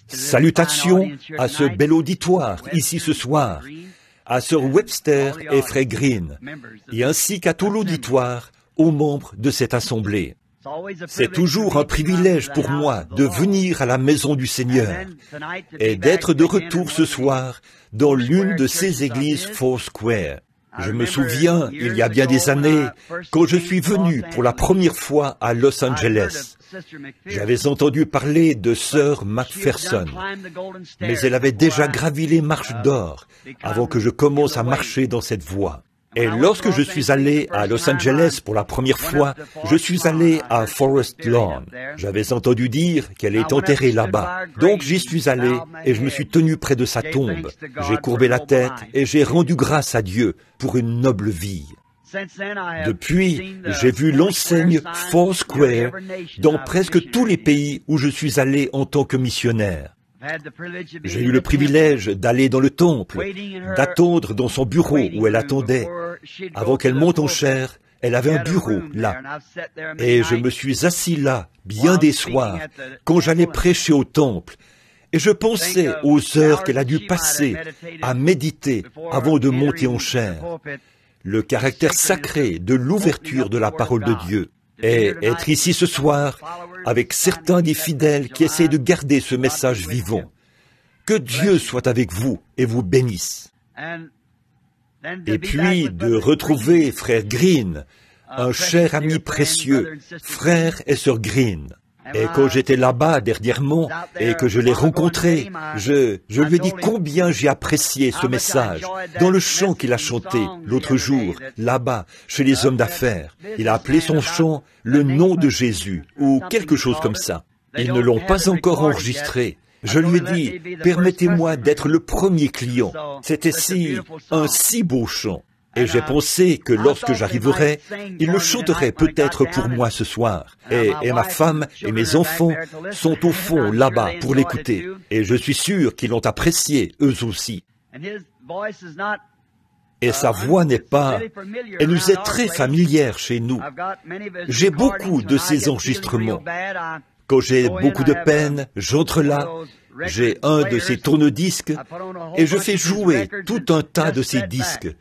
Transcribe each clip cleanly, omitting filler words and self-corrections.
Salutations à ce bel auditoire ici ce soir, à Sir Webster et Frère Green, et ainsi qu'à tout l'auditoire, aux membres de cette assemblée. C'est toujours un privilège pour moi de venir à la maison du Seigneur et d'être de retour ce soir dans l'une de ces églises Foursquare. Je me souviens, il y a bien des années, quand je suis venu pour la première fois à Los Angeles. J'avais entendu parler de Sœur Macpherson, mais elle avait déjà gravi les marches d'or avant que je commence à marcher dans cette voie. Et lorsque je suis allé à Los Angeles pour la première fois, je suis allé à Forest Lawn. J'avais entendu dire qu'elle est enterrée là-bas. Donc j'y suis allé et je me suis tenu près de sa tombe. J'ai courbé la tête et j'ai rendu grâce à Dieu pour une noble vie. Depuis, j'ai vu l'enseigne Foursquare dans presque tous les pays où je suis allé en tant que missionnaire. J'ai eu le privilège d'aller dans le temple, d'attendre dans son bureau où elle attendait. Avant qu'elle monte en chair, elle avait un bureau là. Et je me suis assis là, bien des soirs, quand j'allais prêcher au temple. Et je pensais aux heures qu'elle a dû passer à méditer avant de monter en chair. Le caractère sacré de l'ouverture de la parole de Dieu. Et être ici ce soir avec certains des fidèles qui essaient de garder ce message vivant. Que Dieu soit avec vous et vous bénisse. Et puis de retrouver Frère Green, un cher ami précieux, Frère et Sœur Green. Et quand j'étais là-bas dernièrement et que je l'ai rencontré, je lui ai dit combien j'ai apprécié ce message dans le chant qu'il a chanté l'autre jour, là-bas, chez les hommes d'affaires. Il a appelé son chant « Le nom de Jésus » ou quelque chose comme ça. Ils ne l'ont pas encore enregistré. Je lui ai dit « Permettez-moi d'être le premier client ». C'était un si beau chant. Et j'ai pensé que lorsque j'arriverais, il le chanterait peut-être pour moi ce soir. Et ma femme et mes enfants sont au fond là-bas pour l'écouter. Et je suis sûr qu'ils l'ont apprécié eux aussi. Et sa voix n'est pas... Elle nous est très familière chez nous. J'ai beaucoup de ces enregistrements. Quand j'ai beaucoup de peine, j'entre là, j'ai un de ces tourne-disques et je fais jouer tout un tas de ces disques.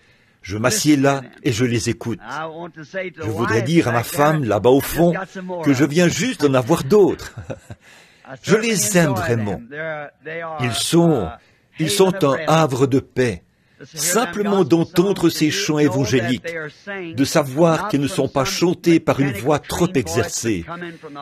Je m'assieds là et je les écoute. Je voudrais dire à ma femme, là-bas au fond, que je viens juste d'en avoir d'autres. Je les aime vraiment. Ils sont un havre de paix. Simplement d'entendre ces chants évangéliques, de savoir qu'ils ne sont pas chantés par une voix trop exercée,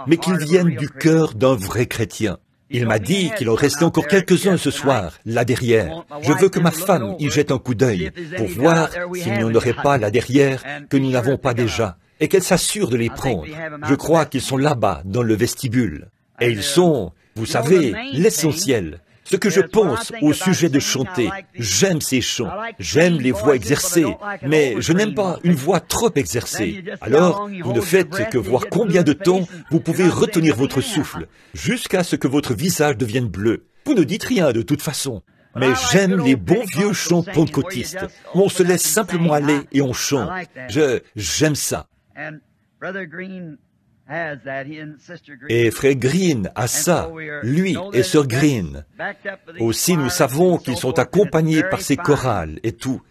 mais qu'ils viennent du cœur d'un vrai chrétien. Il m'a dit qu'il en restait encore quelques-uns ce soir, là derrière. Je veux que ma femme y jette un coup d'œil pour voir s'il n'y en aurait pas là derrière que nous n'avons pas déjà, et qu'elle s'assure de les prendre. Je crois qu'ils sont là-bas, dans le vestibule. Et ils sont, vous savez, l'essentiel. Ce que je pense au sujet de chanter, j'aime ces chants, j'aime les voix exercées, mais je n'aime pas une voix trop exercée. Alors, vous ne faites que voir combien de temps vous pouvez retenir votre souffle, jusqu'à ce que votre visage devienne bleu. Vous ne dites rien de toute façon. Mais j'aime les bons vieux chants pentecôtistes, où on se laisse simplement aller et on chante. J'aime ça. Et Frère Green a ça, lui et Sœur Green. Aussi, nous savons qu'ils sont accompagnés par ces chorales et tout.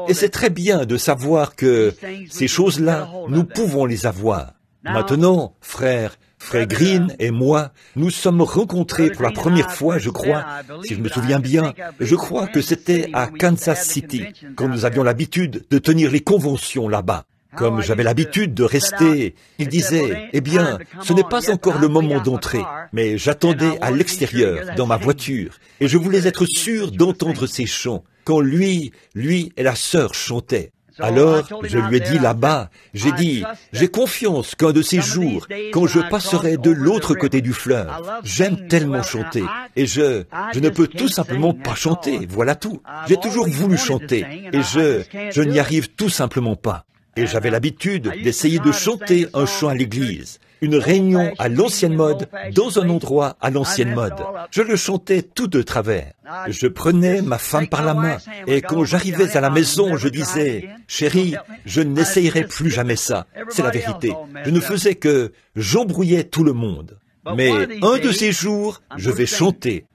Et c'est très bien de savoir que ces choses-là, nous pouvons les avoir. Maintenant, Frère Green et moi, nous sommes rencontrés pour la première fois, je crois, si je me souviens bien, je crois que c'était à Kansas City, quand nous avions l'habitude de tenir les conventions là-bas. Comme j'avais l'habitude de rester, il disait, eh bien, ce n'est pas encore le moment d'entrer, mais j'attendais à l'extérieur, dans ma voiture, et je voulais être sûr d'entendre ces chants, quand lui et la sœur chantaient. Alors, je lui ai dit là-bas, j'ai confiance qu'un de ces jours, quand je passerai de l'autre côté du fleuve, j'aime tellement chanter, et je ne peux tout simplement pas chanter, voilà tout. J'ai toujours voulu chanter, et je n'y arrive tout simplement pas. Et j'avais l'habitude d'essayer de chanter un chant à l'église, une réunion à l'ancienne mode, dans un endroit à l'ancienne mode. Je le chantais tout de travers. Je prenais ma femme par la main, et quand j'arrivais à la maison, je disais, « Chérie, je n'essayerai plus jamais ça. » C'est la vérité. Je ne faisais que j'embrouillais tout le monde. Mais un de ces jours, je vais chanter.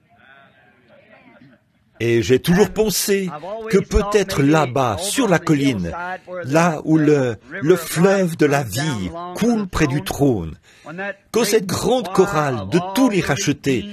Et j'ai toujours pensé que peut-être là-bas, sur la colline, là où le fleuve de la vie coule près du trône, quand cette grande chorale de tous les rachetés,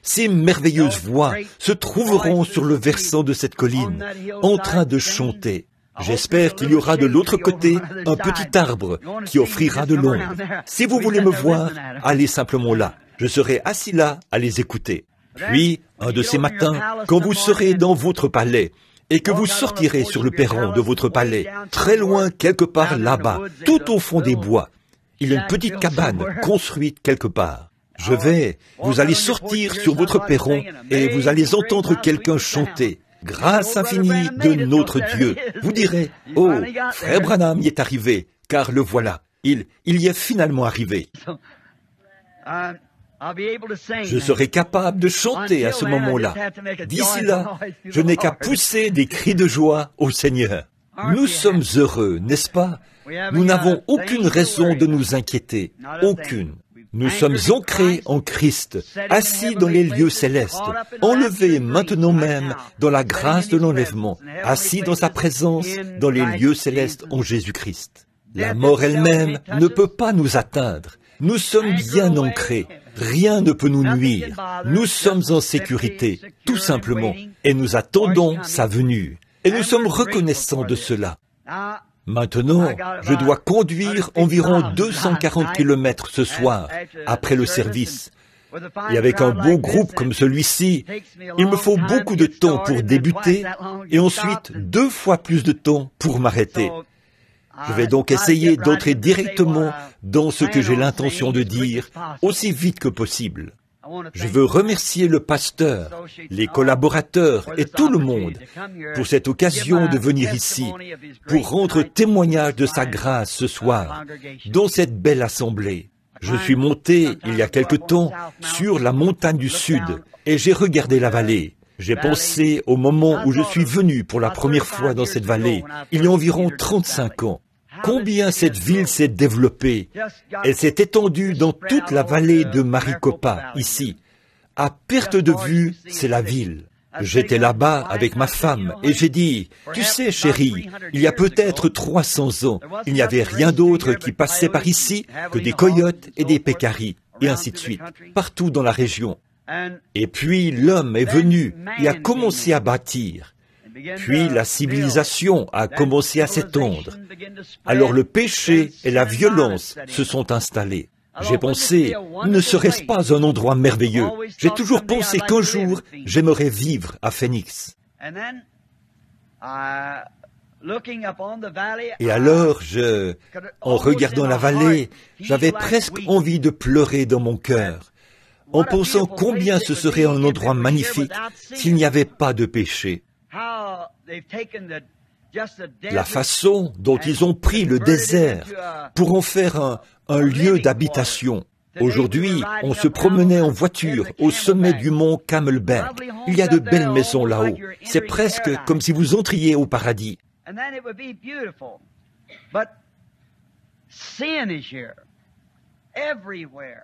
ces merveilleuses voix se trouveront sur le versant de cette colline, en train de chanter. J'espère qu'il y aura de l'autre côté un petit arbre qui offrira de l'ombre. Si vous voulez me voir, allez simplement là. Je serai assis là à les écouter. Puis, un de ces matins, quand vous serez dans votre palais, et que vous sortirez sur le perron de votre palais, très loin quelque part là-bas, tout au fond des bois, il y a une petite cabane construite quelque part. Vous allez sortir sur votre perron et vous allez entendre quelqu'un chanter. Grâce infinie de notre Dieu. Vous direz, oh, frère Branham y est arrivé, car le voilà, il y est finalement arrivé. Je serai capable de chanter à ce moment-là. D'ici là, je n'ai qu'à pousser des cris de joie au Seigneur. Nous sommes heureux, n'est-ce pas? Nous n'avons aucune raison de nous inquiéter, aucune. Nous sommes ancrés en Christ, assis dans les lieux célestes, enlevés maintenant même dans la grâce de l'enlèvement, assis dans sa présence dans les lieux célestes en Jésus-Christ. La mort elle-même ne peut pas nous atteindre. Nous sommes bien ancrés. Rien ne peut nous nuire. Nous sommes en sécurité, tout simplement, et nous attendons sa venue. Et nous sommes reconnaissants de cela. Maintenant, je dois conduire environ 240 kilomètres ce soir, après le service. Et avec un beau groupe comme celui-ci, il me faut beaucoup de temps pour débuter et ensuite 2 fois plus de temps pour m'arrêter. Je vais donc essayer d'entrer directement dans ce que j'ai l'intention de dire aussi vite que possible. Je veux remercier le pasteur, les collaborateurs et tout le monde pour cette occasion de venir ici, pour rendre témoignage de sa grâce ce soir, dans cette belle assemblée. Je suis monté, il y a quelque temps, sur la montagne du Sud, et j'ai regardé la vallée. J'ai pensé au moment où je suis venu pour la première fois dans cette vallée, il y a environ 35 ans. Combien cette ville s'est développée. Elle s'est étendue dans toute la vallée de Maricopa, ici. À perte de vue, c'est la ville. J'étais là-bas avec ma femme et j'ai dit, « Tu sais, chérie, il y a peut-être 300 ans, il n'y avait rien d'autre qui passait par ici que des coyotes et des pécaris, et ainsi de suite, partout dans la région. Et puis l'homme est venu et a commencé à bâtir. Puis la civilisation a commencé à s'étendre. Alors le péché et la violence se sont installés. J'ai pensé, ne serait-ce pas un endroit merveilleux? J'ai toujours pensé qu'un jour, j'aimerais vivre à Phoenix. Et alors, en regardant la vallée, j'avais presque envie de pleurer dans mon cœur, en pensant combien ce serait un endroit magnifique s'il n'y avait pas de péché. La façon dont ils ont pris le désert pour en faire un lieu d'habitation. Aujourd'hui, on se promenait en voiture au sommet du mont Camelback. Il y a de belles maisons là-haut. C'est presque comme si vous entriez au paradis.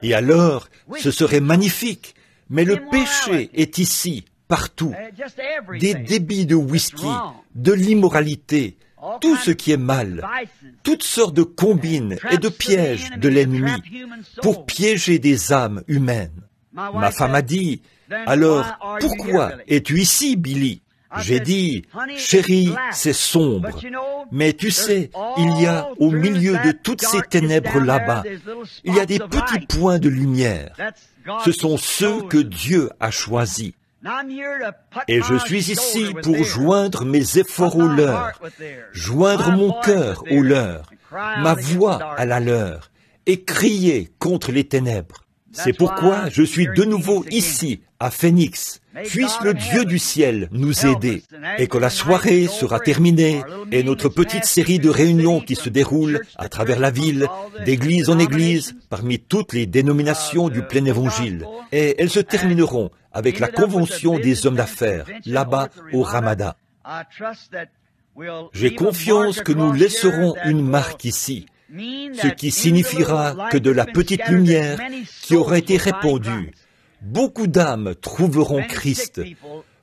Et alors, ce serait magnifique. Mais le péché est ici, partout. Des débits de whisky, de l'immoralité, tout ce qui est mal, toutes sortes de combines et de pièges de l'ennemi pour piéger des âmes humaines. Ma femme a dit, « Alors, pourquoi es-tu ici, Billy ?» J'ai dit, « Chérie, c'est sombre. Mais tu sais, il y a au milieu de toutes ces ténèbres là-bas, il y a des petits points de lumière. Ce sont ceux que Dieu a choisis. Et je suis ici pour joindre mes efforts aux leurs, joindre mon cœur aux leurs, ma voix à la leur, et crier contre les ténèbres. C'est pourquoi je suis de nouveau ici, à Phoenix. Puisse le Dieu du ciel nous aider, et quand la soirée sera terminée, et notre petite série de réunions qui se déroule à travers la ville, d'église en église, parmi toutes les dénominations du plein évangile, et elles se termineront avec la convention des hommes d'affaires, là-bas au Ramada. J'ai confiance que nous laisserons une marque ici, ce qui signifiera que de la petite lumière qui aura été répandue, beaucoup d'âmes trouveront Christ.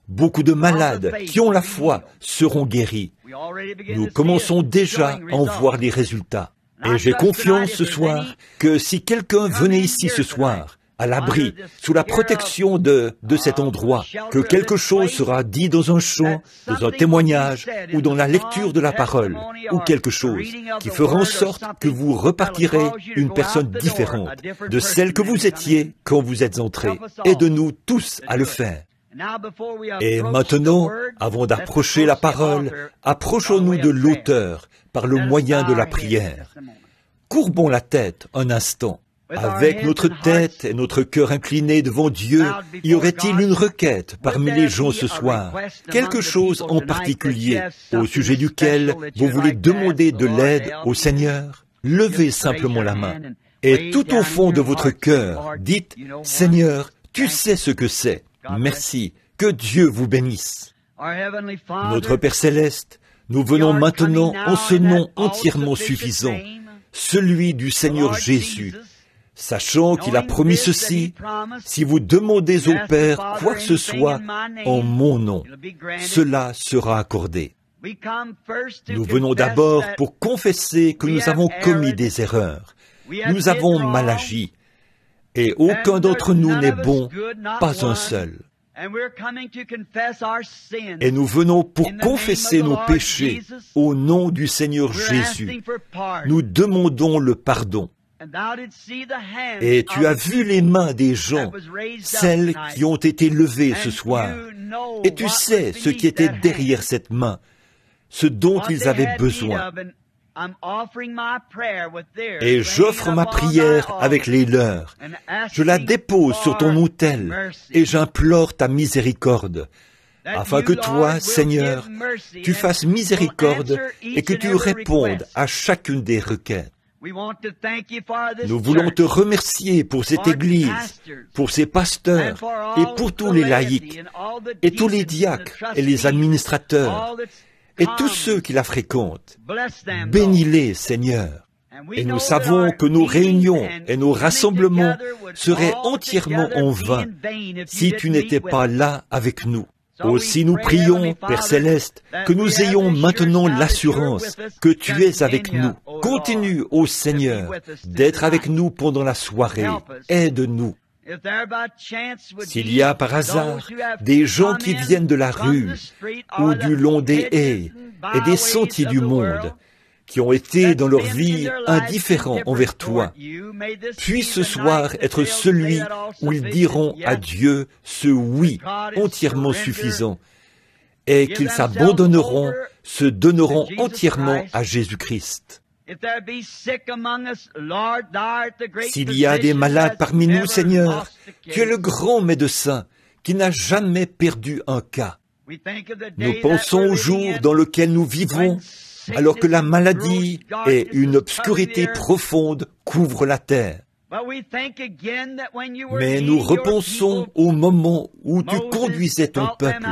Beaucoup de malades qui ont la foi seront guéris. Nous commençons déjà à en voir les résultats. Et j'ai confiance ce soir que si quelqu'un venait ici ce soir, à l'abri, sous la protection de cet endroit, que quelque chose sera dit dans un chant, dans un témoignage, ou dans la lecture de la parole, ou quelque chose qui fera en sorte que vous repartirez une personne différente de celle que vous étiez quand vous êtes entrés. Aide-nous tous à le faire. Et maintenant, avant d'approcher la parole, approchons-nous de l'auteur par le moyen de la prière. Courbons la tête un instant. Avec notre tête et notre cœur inclinés devant Dieu, y aurait-il une requête parmi les gens ce soir, quelque chose en particulier au sujet duquel vous voulez demander de l'aide au Seigneur? Levez simplement la main. Et tout au fond de votre cœur, dites, « Seigneur, tu sais ce que c'est. Merci. Que Dieu vous bénisse. » Notre Père Céleste, nous venons maintenant en ce nom entièrement suffisant, celui du Seigneur Jésus, sachant qu'il a promis ceci, si vous demandez au Père quoi que ce soit en mon nom, cela sera accordé. Nous venons d'abord pour confesser que nous avons commis des erreurs, nous avons mal agi, et aucun d'entre nous n'est bon, pas un seul. Et nous venons pour confesser nos péchés au nom du Seigneur Jésus. Nous demandons le pardon. Et tu as vu les mains des gens, celles qui ont été levées ce soir. Et tu sais ce qui était derrière cette main, ce dont ils avaient besoin. Et j'offre ma prière avec les leurs. Je la dépose sur ton autel et j'implore ta miséricorde, afin que toi, Seigneur, tu fasses miséricorde et que tu répondes à chacune des requêtes. Nous voulons te remercier pour cette Église, pour ses pasteurs et pour tous les laïcs, et tous les diacres et les administrateurs, et tous ceux qui la fréquentent. Bénis-les, Seigneur. Et nous savons que nos réunions et nos rassemblements seraient entièrement en vain si tu n'étais pas là avec nous. Aussi nous prions, Père Céleste, que nous ayons maintenant l'assurance que tu es avec nous. Continue, ô Seigneur, d'être avec nous pendant la soirée. Aide-nous. S'il y a par hasard des gens qui viennent de la rue ou du long des haies et des sentiers du monde, qui ont été dans leur vie indifférents envers toi, puisse ce soir être celui où ils diront à Dieu ce oui entièrement suffisant, et qu'ils s'abandonneront, se donneront entièrement à Jésus-Christ. S'il y a des malades parmi nous, Seigneur, tu es le grand médecin qui n'a jamais perdu un cas. Nous pensons au jour dans lequel nous vivons, alors que la maladie et une obscurité profonde couvrent la terre. Mais nous repensons au moment où tu conduisais ton peuple.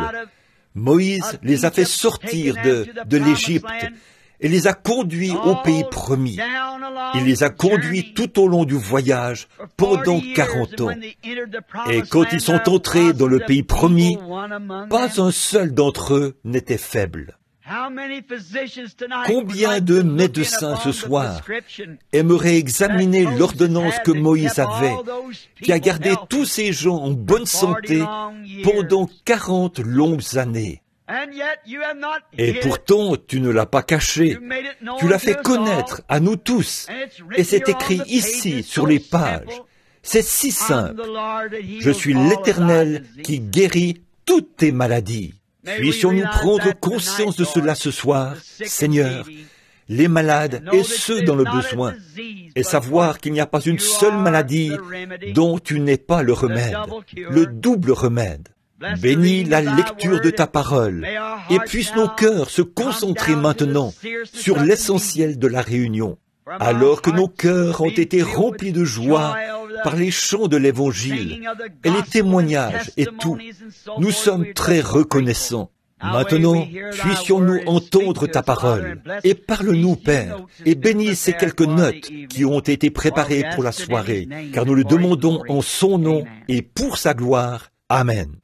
Moïse les a fait sortir de l'Égypte et les a conduits au pays promis. Il les a conduits tout au long du voyage pendant 40 ans. Et quand ils sont entrés dans le pays promis, pas un seul d'entre eux n'était faible. Combien de médecins ce soir aimeraient examiner l'ordonnance que Moïse avait, qui a gardé tous ces gens en bonne santé pendant 40 longues années? Et pourtant, tu ne l'as pas caché, tu l'as fait connaître à nous tous, et c'est écrit ici sur les pages. C'est si simple. Je suis l'Éternel qui guérit toutes tes maladies. Puissions-nous prendre conscience de cela ce soir, Seigneur, les malades et ceux dans le besoin, et savoir qu'il n'y a pas une seule maladie dont tu n'es pas le remède, le double remède. Bénis la lecture de ta parole, et puissent nos cœurs se concentrer maintenant sur l'essentiel de la réunion. Alors que nos cœurs ont été remplis de joie par les chants de l'Évangile et les témoignages et tout, nous sommes très reconnaissants. Maintenant, puissions-nous entendre ta parole, et parle-nous, Père, et bénis ces quelques notes qui ont été préparées pour la soirée, car nous le demandons en son nom et pour sa gloire. Amen.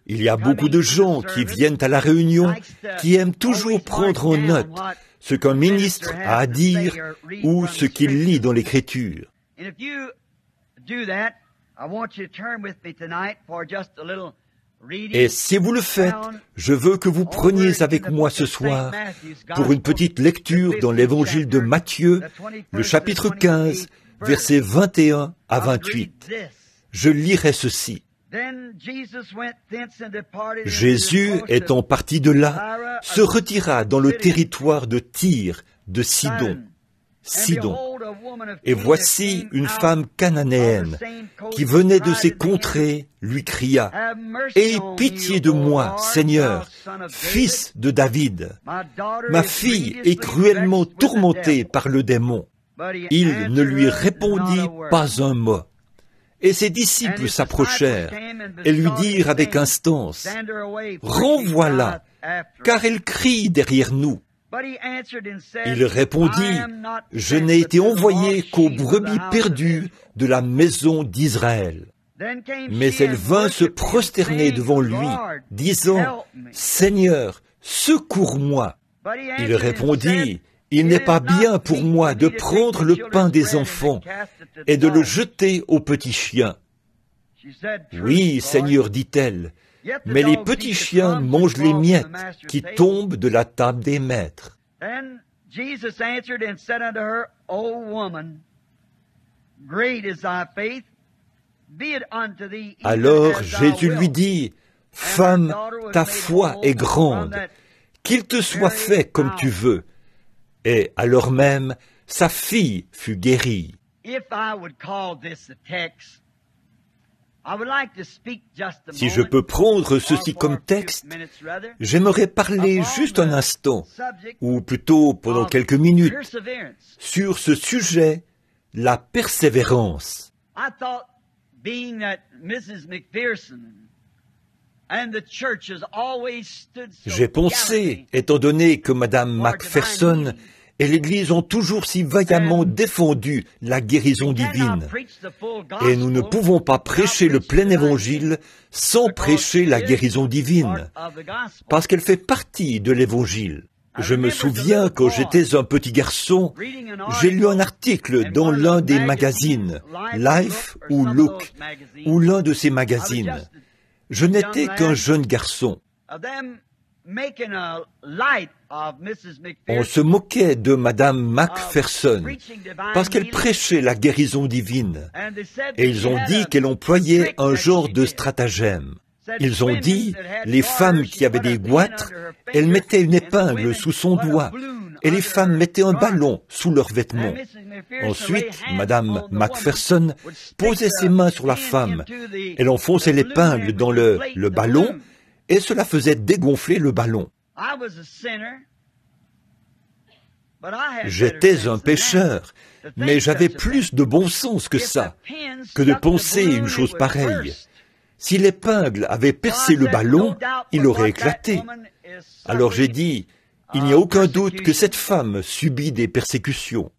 Il y a beaucoup de gens qui viennent à la réunion qui aiment toujours prendre en note ce qu'un ministre a à dire ou ce qu'il lit dans l'Écriture. Et si vous le faites, je veux que vous preniez avec moi ce soir pour une petite lecture dans l'Évangile de Matthieu, le chapitre 15, versets 21 à 28. Je lirai ceci. Jésus, étant parti de là, se retira dans le territoire de Tyr, de Sidon. Et voici une femme cananéenne qui venait de ces contrées lui cria « Aie pitié de moi, Seigneur, fils de David. Ma fille est cruellement tourmentée par le démon. » Il ne lui répondit pas un mot. Et ses disciples s'approchèrent et lui dirent avec instance « Renvoie-la, car elle crie derrière nous. » Il répondit « Je n'ai été envoyé qu'aux brebis perdues de la maison d'Israël. » Mais elle vint se prosterner devant lui, disant « Seigneur, secours-moi. » Il répondit « Il n'est pas bien pour moi de prendre le pain des enfants et de le jeter aux petits chiens. » « Oui, Seigneur, dit-elle, mais les petits chiens mangent les miettes qui tombent de la table des maîtres. » Alors Jésus lui dit, « Femme, ta foi est grande, qu'il te soit fait comme tu veux. » Et alors même, sa fille fut guérie. Si je peux prendre ceci comme texte, j'aimerais parler juste un instant, ou plutôt pendant quelques minutes, sur ce sujet, la persévérance. J'ai pensé, étant donné que Mme Macpherson et l'Église ont toujours si vaillamment défendu la guérison divine, et nous ne pouvons pas prêcher le plein évangile sans prêcher la guérison divine, parce qu'elle fait partie de l'évangile. Je me souviens, quand j'étais un petit garçon, j'ai lu un article dans l'un des magazines, Life ou Look, ou l'un de ces magazines. Je n'étais qu'un jeune garçon. On se moquait de Madame Macpherson parce qu'elle prêchait la guérison divine. Et ils ont dit qu'elle employait un genre de stratagème. Ils ont dit, les femmes qui avaient des goitres, elles mettaient une épingle sous son doigt, et les femmes mettaient un ballon sous leurs vêtements. Ensuite, Madame Macpherson posait ses mains sur la femme. Elle enfonçait l'épingle dans le ballon, et cela faisait dégonfler le ballon. J'étais un pécheur, mais j'avais plus de bon sens que ça, que de penser une chose pareille. Si l'épingle avait percé le ballon, il aurait éclaté. Alors j'ai dit, il n'y a aucun doute que cette femme subit des persécutions.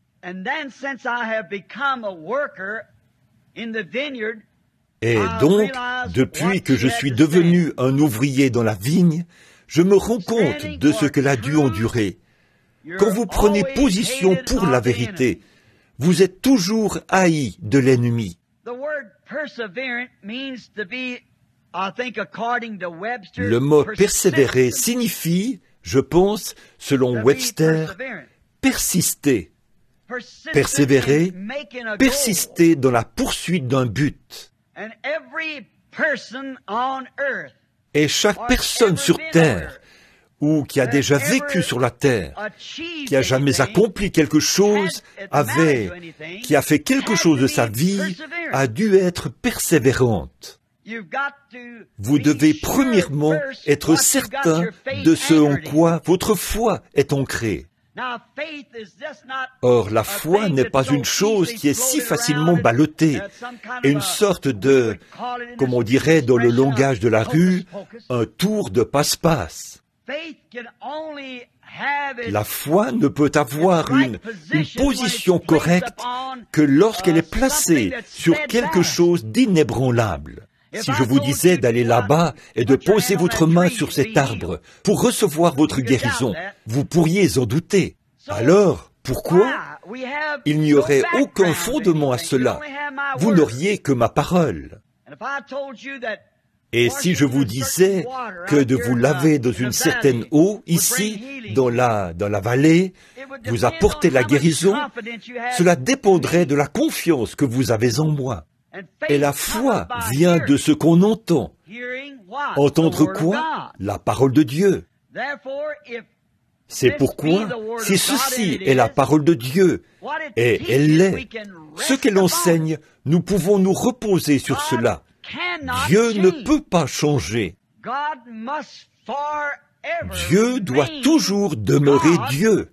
Et donc, depuis que je suis devenu un ouvrier dans la vigne, je me rends compte de ce qu'elle a dû endurer. Quand vous prenez position pour la vérité, vous êtes toujours haï de l'ennemi. Le mot persévérer signifie, je pense, selon Webster, persister. Persévérer, persister dans la poursuite d'un but. Et chaque personne sur terre, ou qui a déjà vécu sur la terre, qui a jamais accompli quelque chose, qui a fait quelque chose de sa vie, a dû être persévérante. Vous devez premièrement être certain de ce en quoi votre foi est ancrée. Or, la foi n'est pas une chose qui est si facilement ballottée, et une sorte de, comme on dirait dans le langage de la rue, un tour de passe-passe. La foi ne peut avoir une position correcte que lorsqu'elle est placée sur quelque chose d'inébranlable. Si je vous disais d'aller là-bas et de poser votre main sur cet arbre pour recevoir votre guérison, vous pourriez en douter. Alors, pourquoi? Il n'y aurait aucun fondement à cela. Vous n'auriez que ma parole. Et si je vous disais que de vous laver dans une certaine eau, ici, dans la vallée, vous apporter la guérison, cela dépendrait de la confiance que vous avez en moi. Et la foi vient de ce qu'on entend. Entendre quoi? La parole de Dieu. C'est pourquoi, si ceci est la parole de Dieu, et elle l'est, ce qu'elle enseigne, nous pouvons nous reposer sur cela. Dieu ne peut pas changer. Dieu doit toujours demeurer Dieu.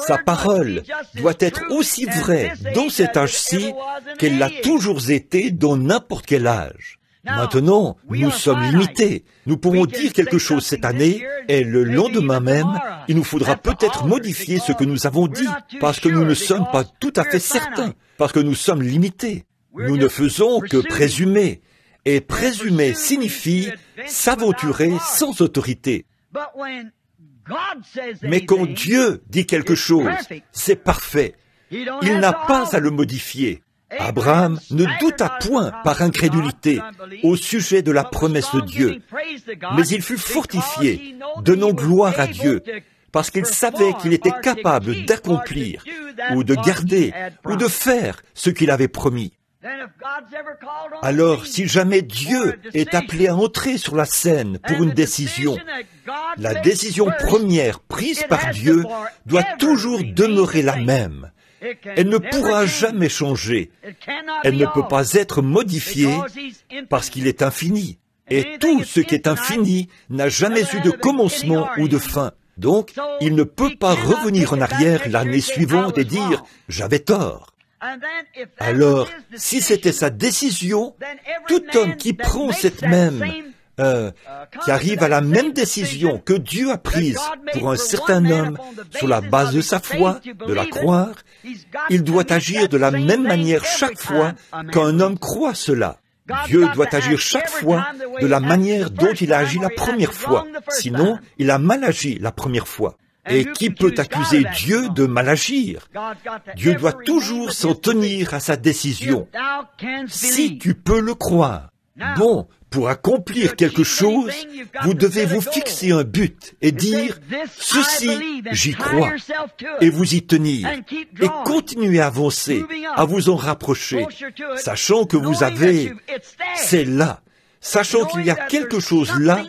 Sa parole doit être aussi vraie dans cet âge-ci qu'elle l'a toujours été dans n'importe quel âge. Maintenant, nous sommes limités. Nous pourrons dire quelque chose cette année et le lendemain même, il nous faudra peut-être modifier ce que nous avons dit parce que nous ne sommes pas tout à fait certains, parce que nous sommes limités. Nous ne faisons que présumer. Et présumer signifie s'aventurer sans autorité. Mais quand Dieu dit quelque chose, c'est parfait. Il n'a pas à le modifier. Abraham ne douta point par incrédulité au sujet de la promesse de Dieu, mais il fut fortifié, donnant gloire à Dieu, parce qu'il savait qu'il était capable d'accomplir, ou de garder, ou de faire ce qu'il avait promis. Alors, si jamais Dieu est appelé à entrer sur la scène pour une décision, la décision première prise par Dieu doit toujours demeurer la même. Elle ne pourra jamais changer. Elle ne peut pas être modifiée parce qu'il est infini. Et tout ce qui est infini n'a jamais eu de commencement ou de fin. Donc, il ne peut pas revenir en arrière l'année suivante et dire « j'avais tort ». Alors, si c'était sa décision, tout homme qui prend cette même, qui arrive à la même décision que Dieu a prise pour un certain homme sur la base de sa foi, de la croire, il doit agir de la même manière chaque fois qu'un homme croit cela. Dieu doit agir chaque fois de la manière dont il a agi la première fois, sinon il a mal agi la première fois. Et qui peut accuser Dieu de mal agir? Dieu doit toujours s'en tenir à sa décision. Si tu peux le croire. Bon, pour accomplir quelque chose, vous devez vous fixer un but et dire « Ceci, j'y crois » et vous y tenir et continuer à avancer, à vous en rapprocher, sachant que vous avez, c'est là, sachant qu'il y a quelque chose là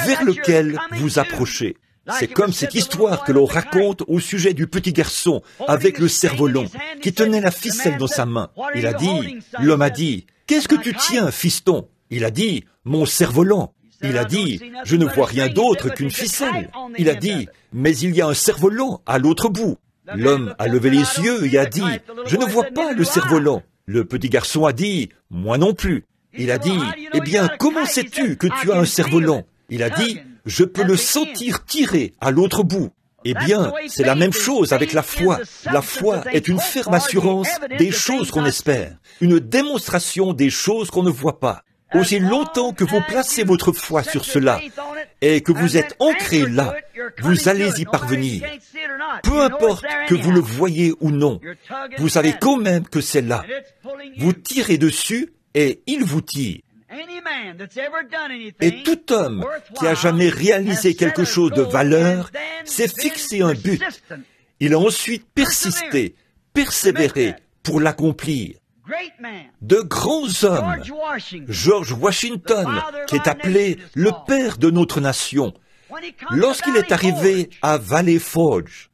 vers lequel vous approchez. C'est comme cette histoire que l'on raconte au sujet du petit garçon avec le cerf-volant qui tenait la ficelle dans sa main. L'homme a dit, « Qu'est-ce que tu tiens, fiston ?» Il a dit, « Mon cerf-volant. » Il a dit, « Je ne vois rien d'autre qu'une ficelle. » Il a dit, « Mais il y a un cerf-volant à l'autre bout. » L'homme a levé les yeux et a dit, « Je ne vois pas le cerf-volant. » Le petit garçon a dit, « Moi non plus. » Il a dit, « Eh bien, comment sais-tu que tu as un cerf-volant ?» Il a dit, « Je peux le sentir tirer à l'autre bout. » Eh bien, c'est la même chose avec la foi. La foi est une ferme assurance des choses qu'on espère, une démonstration des choses qu'on ne voit pas. Aussi longtemps que vous placez votre foi sur cela et que vous êtes ancré là, vous allez y parvenir. Peu importe que vous le voyez ou non, vous savez quand même que c'est là. Vous tirez dessus et il vous tire. Et tout homme qui a jamais réalisé quelque chose de valeur s'est fixé un but. Il a ensuite persisté, persévéré pour l'accomplir. De grands hommes, George Washington, qui est appelé le père de notre nation, lorsqu'il est arrivé à Valley Forge,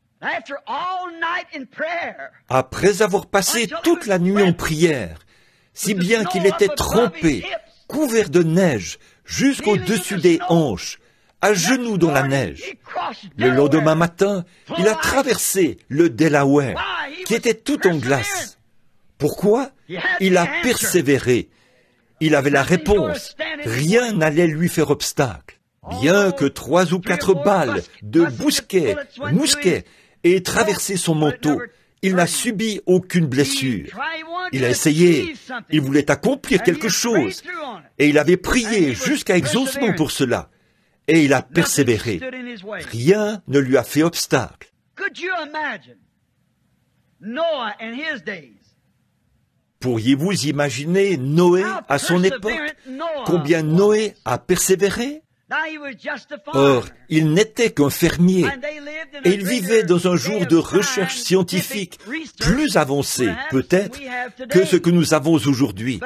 après avoir passé toute la nuit en prière, si bien qu'il était trempé, couvert de neige jusqu'au-dessus des hanches, à genoux dans la neige. Le lendemain matin, il a traversé le Delaware, qui était tout en glace. Pourquoi? Il a persévéré. Il avait la réponse. Rien n'allait lui faire obstacle. Bien que 3 ou 4 balles de mousquet aient traversé son manteau, il n'a subi aucune blessure. Il a essayé, il voulait accomplir quelque chose, et il avait prié jusqu'à exaucement pour cela, et il a persévéré. Rien ne lui a fait obstacle. Pourriez-vous imaginer Noé à son époque? Combien Noé a persévéré? Or, il n'était qu'un fermier, et il vivait dans un jour de recherche scientifique plus avancé, peut-être, que ce que nous avons aujourd'hui.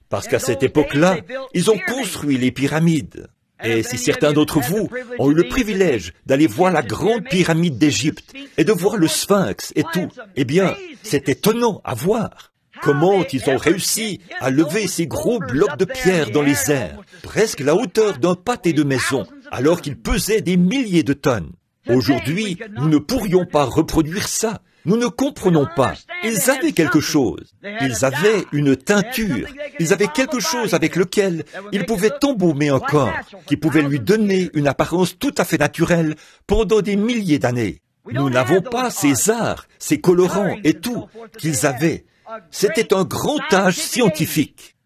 Parce qu'à cette époque-là, ils ont construit les pyramides. Et si certains d'entre vous ont eu le privilège d'aller voir la grande pyramide d'Égypte, et de voir le Sphinx et tout, eh bien, c'est étonnant à voir. Comment ils ont réussi à lever ces gros blocs de pierre dans les airs, presque la hauteur d'un pâté de maison, alors qu'ils pesaient des milliers de tonnes. Aujourd'hui, nous ne pourrions pas reproduire ça. Nous ne comprenons pas. Ils avaient quelque chose. Ils avaient une teinture. Ils avaient quelque chose avec lequel ils pouvaient embaumer un corps, qui pouvait lui donner une apparence tout à fait naturelle pendant des milliers d'années. Nous n'avons pas ces arts, ces colorants et tout qu'ils avaient. C'était un grand âge scientifique.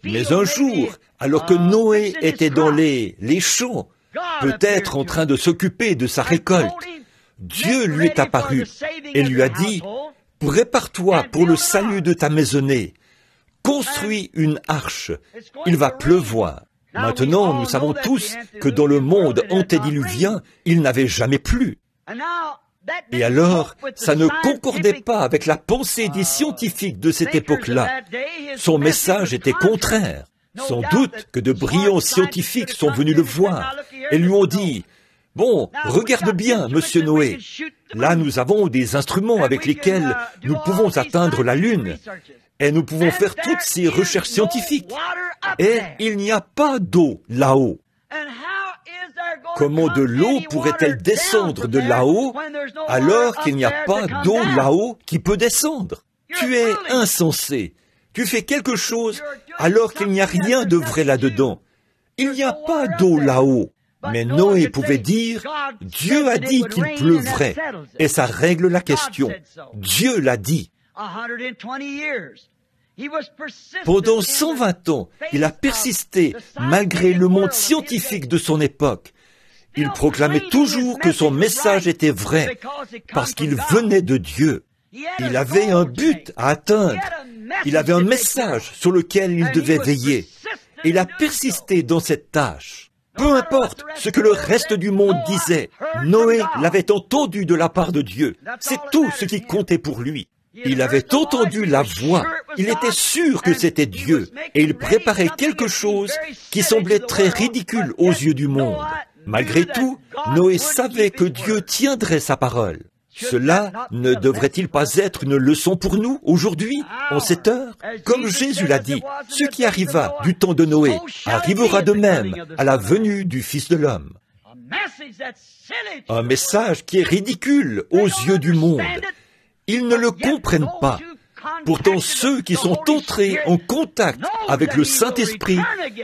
Mais un jour, alors que Noé était dans les champs, peut-être en train de s'occuper de sa récolte, Dieu lui est apparu et lui a dit, « Prépare-toi pour le salut de ta maisonnée. Construis une arche. Il va pleuvoir. » Maintenant, nous savons tous que dans le monde antédiluvien, il n'avait jamais plu. Et alors, ça ne concordait pas avec la pensée des scientifiques de cette époque-là. Son message était contraire. Sans doute que de brillants scientifiques sont venus le voir et lui ont dit, « Bon, regarde bien, monsieur Noé. Là, nous avons des instruments avec lesquels nous pouvons atteindre la Lune et nous pouvons faire toutes ces recherches scientifiques. Et il n'y a pas d'eau là-haut. Comment de l'eau pourrait-elle descendre de là-haut alors qu'il n'y a pas d'eau là-haut qui peut descendre? Tu es insensé. Tu fais quelque chose alors qu'il n'y a rien de vrai là-dedans. Il n'y a pas d'eau là-haut. » Mais Noé pouvait dire, « Dieu a dit qu'il pleuvrait. » Et ça règle la question. Dieu l'a dit. Pendant 120 ans, il a persisté malgré le monde scientifique de son époque. Il proclamait toujours que son message était vrai, parce qu'il venait de Dieu. Il avait un but à atteindre. Il avait un message sur lequel il devait veiller. Et il a persisté dans cette tâche. Peu importe ce que le reste du monde disait, Noé l'avait entendu de la part de Dieu. C'est tout ce qui comptait pour lui. Il avait entendu la voix. Il était sûr que c'était Dieu. Et il préparait quelque chose qui semblait très ridicule aux yeux du monde. Malgré tout, Noé savait que Dieu tiendrait sa parole. Cela ne devrait-il pas être une leçon pour nous aujourd'hui, en cette heure? Comme Jésus l'a dit, ce qui arriva du temps de Noé arrivera de même à la venue du Fils de l'homme. Un message qui est ridicule aux yeux du monde. Ils ne le comprennent pas. Pourtant, ceux qui sont entrés en contact avec le Saint-Esprit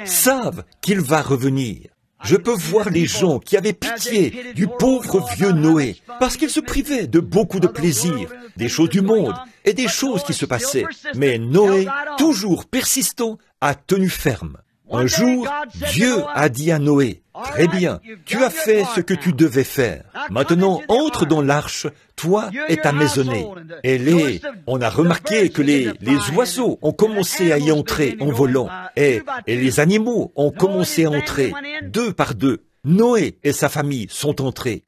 savent qu'il va revenir. Je peux voir les gens qui avaient pitié du pauvre vieux Noé, parce qu'il se privait de beaucoup de plaisirs, des choses du monde et des choses qui se passaient. Mais Noé, toujours persistant, a tenu ferme. Un jour, Dieu a dit à Noé, « Très bien, tu as fait ce que tu devais faire. Maintenant, entre dans l'arche, toi et ta maisonnée. » Et on a remarqué que les oiseaux ont commencé à y entrer en volant, et les animaux ont commencé à entrer, 2 par 2. Noé et sa famille sont entrés.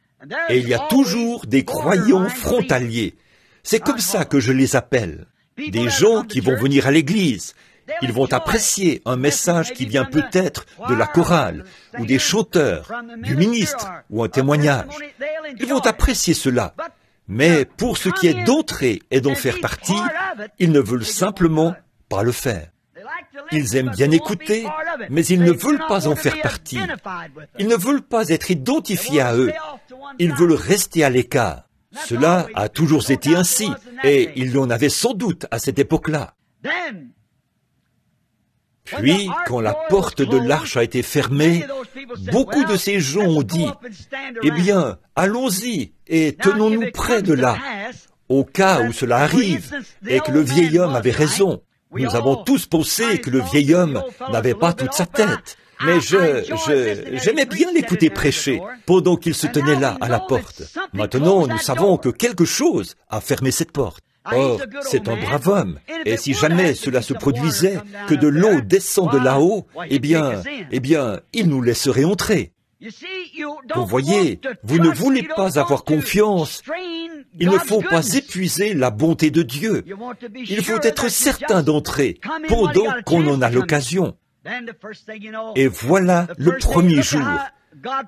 Et il y a toujours des croyants frontaliers. C'est comme ça que je les appelle. Des gens qui vont venir à l'église. Ils vont apprécier un message qui vient peut-être de la chorale, ou des chanteurs, du ministre, ou un témoignage. Ils vont apprécier cela. Mais pour ce qui est d'entrer et d'en faire partie, ils ne veulent simplement pas le faire. Ils aiment bien écouter, mais ils ne veulent pas en faire partie. Ils ne veulent pas être identifiés à eux. Ils veulent rester à l'écart. Cela a toujours été ainsi, et il y en avait sans doute à cette époque-là. Puis, quand la porte de l'arche a été fermée, beaucoup de ces gens ont dit, « Eh bien, allons-y et tenons-nous près de là, au cas où cela arrive, et que le vieil homme avait raison. » Nous avons tous pensé que le vieil homme n'avait pas toute sa tête. Mais j'aimais bien l'écouter prêcher pendant qu'il se tenait là, à la porte. Maintenant, nous savons que quelque chose a fermé cette porte. Or, c'est un brave homme, et si jamais cela se produisait, que de l'eau descend de là-haut, eh bien, il nous laisserait entrer. Vous voyez, vous ne voulez pas avoir confiance. Il ne faut pas épuiser la bonté de Dieu. Il faut être certain d'entrer pendant qu'on en a l'occasion. Et voilà le premier jour.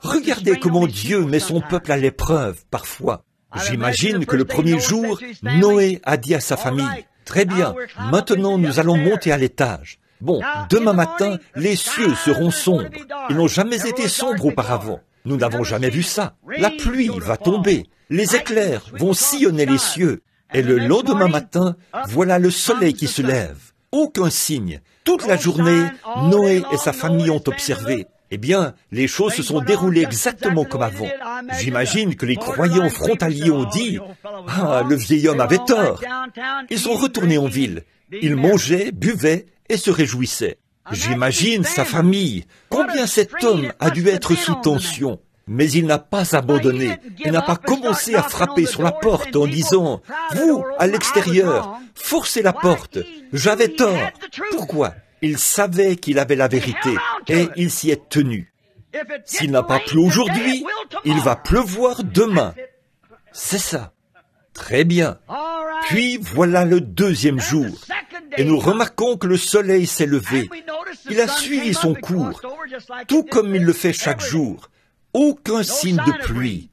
Regardez comment Dieu met son peuple à l'épreuve, parfois. J'imagine que le premier jour, Noé a dit à sa famille, « Très bien, maintenant nous allons monter à l'étage. Bon, demain matin, les cieux seront sombres. Ils n'ont jamais été sombres auparavant. Nous n'avons jamais vu ça. La pluie va tomber. Les éclairs vont sillonner les cieux. Et le lendemain matin, voilà le soleil qui se lève. Aucun signe. Toute la journée, Noé et sa famille ont observé. Eh bien, les choses se sont déroulées exactement comme avant. J'imagine que les croyants frontaliers ont dit, « Ah, le vieil homme avait tort. » Ils sont retournés en ville. Ils mangeaient, buvaient et se réjouissaient. J'imagine sa famille. Combien cet homme a dû être sous tension. Mais il n'a pas abandonné. Il n'a pas commencé à frapper sur la porte en disant, « Vous, à l'extérieur, forcez la porte. J'avais tort. » Pourquoi ? Il savait qu'il avait la vérité et il s'y est tenu. S'il n'a pas plu aujourd'hui, il va pleuvoir demain. C'est ça. Très bien. Puis voilà le deuxième jour. Et nous remarquons que le soleil s'est levé. Il a suivi son cours, tout comme il le fait chaque jour. Aucun signe de pluie.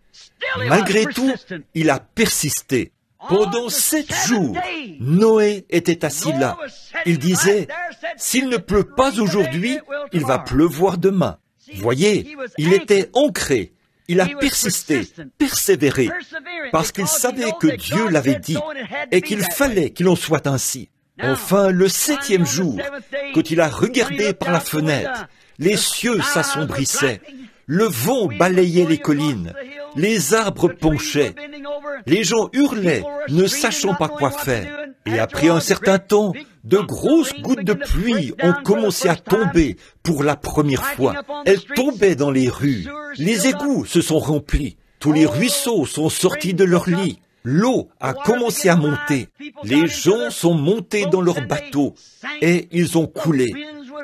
Malgré tout, il a persisté. Pendant 7 jours, Noé était assis là. Il disait, « S'il ne pleut pas aujourd'hui, il va pleuvoir demain. » Voyez, il était ancré. Il a persisté, persévéré, parce qu'il savait que Dieu l'avait dit et qu'il fallait qu'il en soit ainsi. Enfin, le 7e jour, quand il a regardé par la fenêtre, les cieux s'assombrissaient, le vent balayait les collines, les arbres penchaient, les gens hurlaient, ne sachant pas quoi faire. Et après un certain temps, de grosses gouttes de pluie ont commencé à tomber pour la première fois. Elles tombaient dans les rues. Les égouts se sont remplis. Tous les ruisseaux sont sortis de leur lit. L'eau a commencé à monter. Les gens sont montés dans leurs bateaux et ils ont coulé.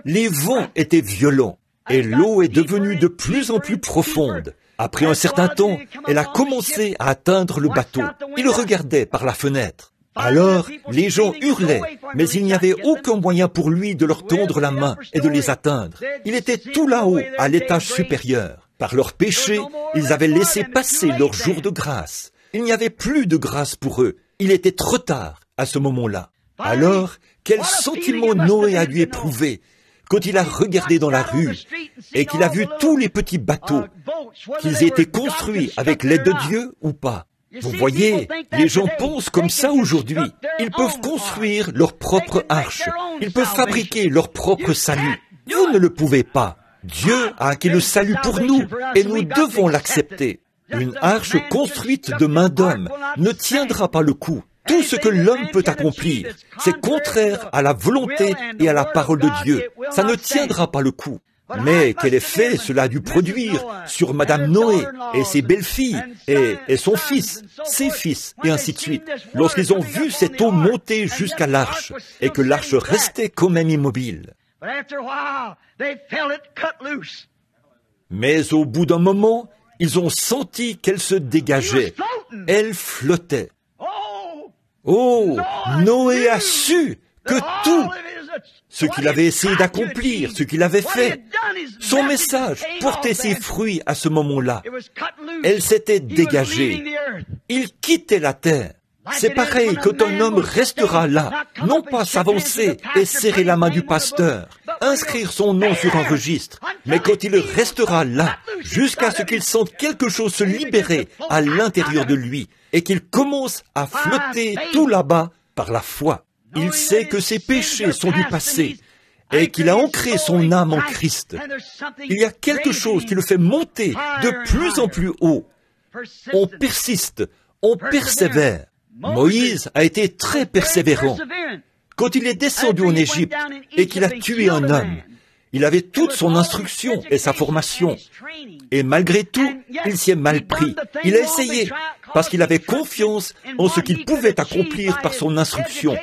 Les vents étaient violents et l'eau est devenue de plus en plus profonde. Après un certain temps, elle a commencé à atteindre le bateau. Ils regardaient par la fenêtre. Alors, les gens hurlaient, mais il n'y avait aucun moyen pour lui de leur tendre la main et de les atteindre. Il était tout là-haut, à l'étage supérieur. Par leur péché, ils avaient laissé passer leur jour de grâce. Il n'y avait plus de grâce pour eux. Il était trop tard à ce moment-là. Alors, quel sentiment Noé a dû éprouver quand il a regardé dans la rue et qu'il a vu tous les petits bateaux, qu'ils aient été construits avec l'aide de Dieu ou pas. Vous voyez, les gens pensent comme ça aujourd'hui. Ils peuvent construire leur propre arche. Ils peuvent fabriquer leur propre salut. Vous ne le pouvez pas. Dieu a acquis le salut pour nous et nous devons l'accepter. Une arche construite de main d'homme ne tiendra pas le coup. Tout ce que l'homme peut accomplir, c'est contraire à la volonté et à la parole de Dieu. Ça ne tiendra pas le coup. Mais quel effet cela a dû produire sur Madame Noé et ses belles-filles et son fils, ses fils, et ainsi de suite, lorsqu'ils ont vu cette eau monter jusqu'à l'arche et que l'arche restait quand même immobile. Mais au bout d'un moment, ils ont senti qu'elle se dégageait. Elle flottait. Oh, Noé a su que tout ce qu'il avait essayé d'accomplir, ce qu'il avait fait, son message portait ses fruits à ce moment-là. Elle s'était dégagée. Il quittait la terre. C'est pareil quand un homme restera là, non pas s'avancer et serrer la main du pasteur, inscrire son nom sur un registre, mais quand il restera là, jusqu'à ce qu'il sente quelque chose se libérer à l'intérieur de lui, et qu'il commence à flotter tout là-bas par la foi. Il sait que ses péchés sont du passé, et qu'il a ancré son âme en Christ. Il y a quelque chose qui le fait monter de plus en plus haut. On persiste, on persévère. Moïse a été très persévérant. Quand il est descendu en Égypte et qu'il a tué un homme, il avait toute son instruction et sa formation. Et malgré tout, il s'y est mal pris. Il a essayé, parce qu'il avait confiance en ce qu'il pouvait accomplir par son instruction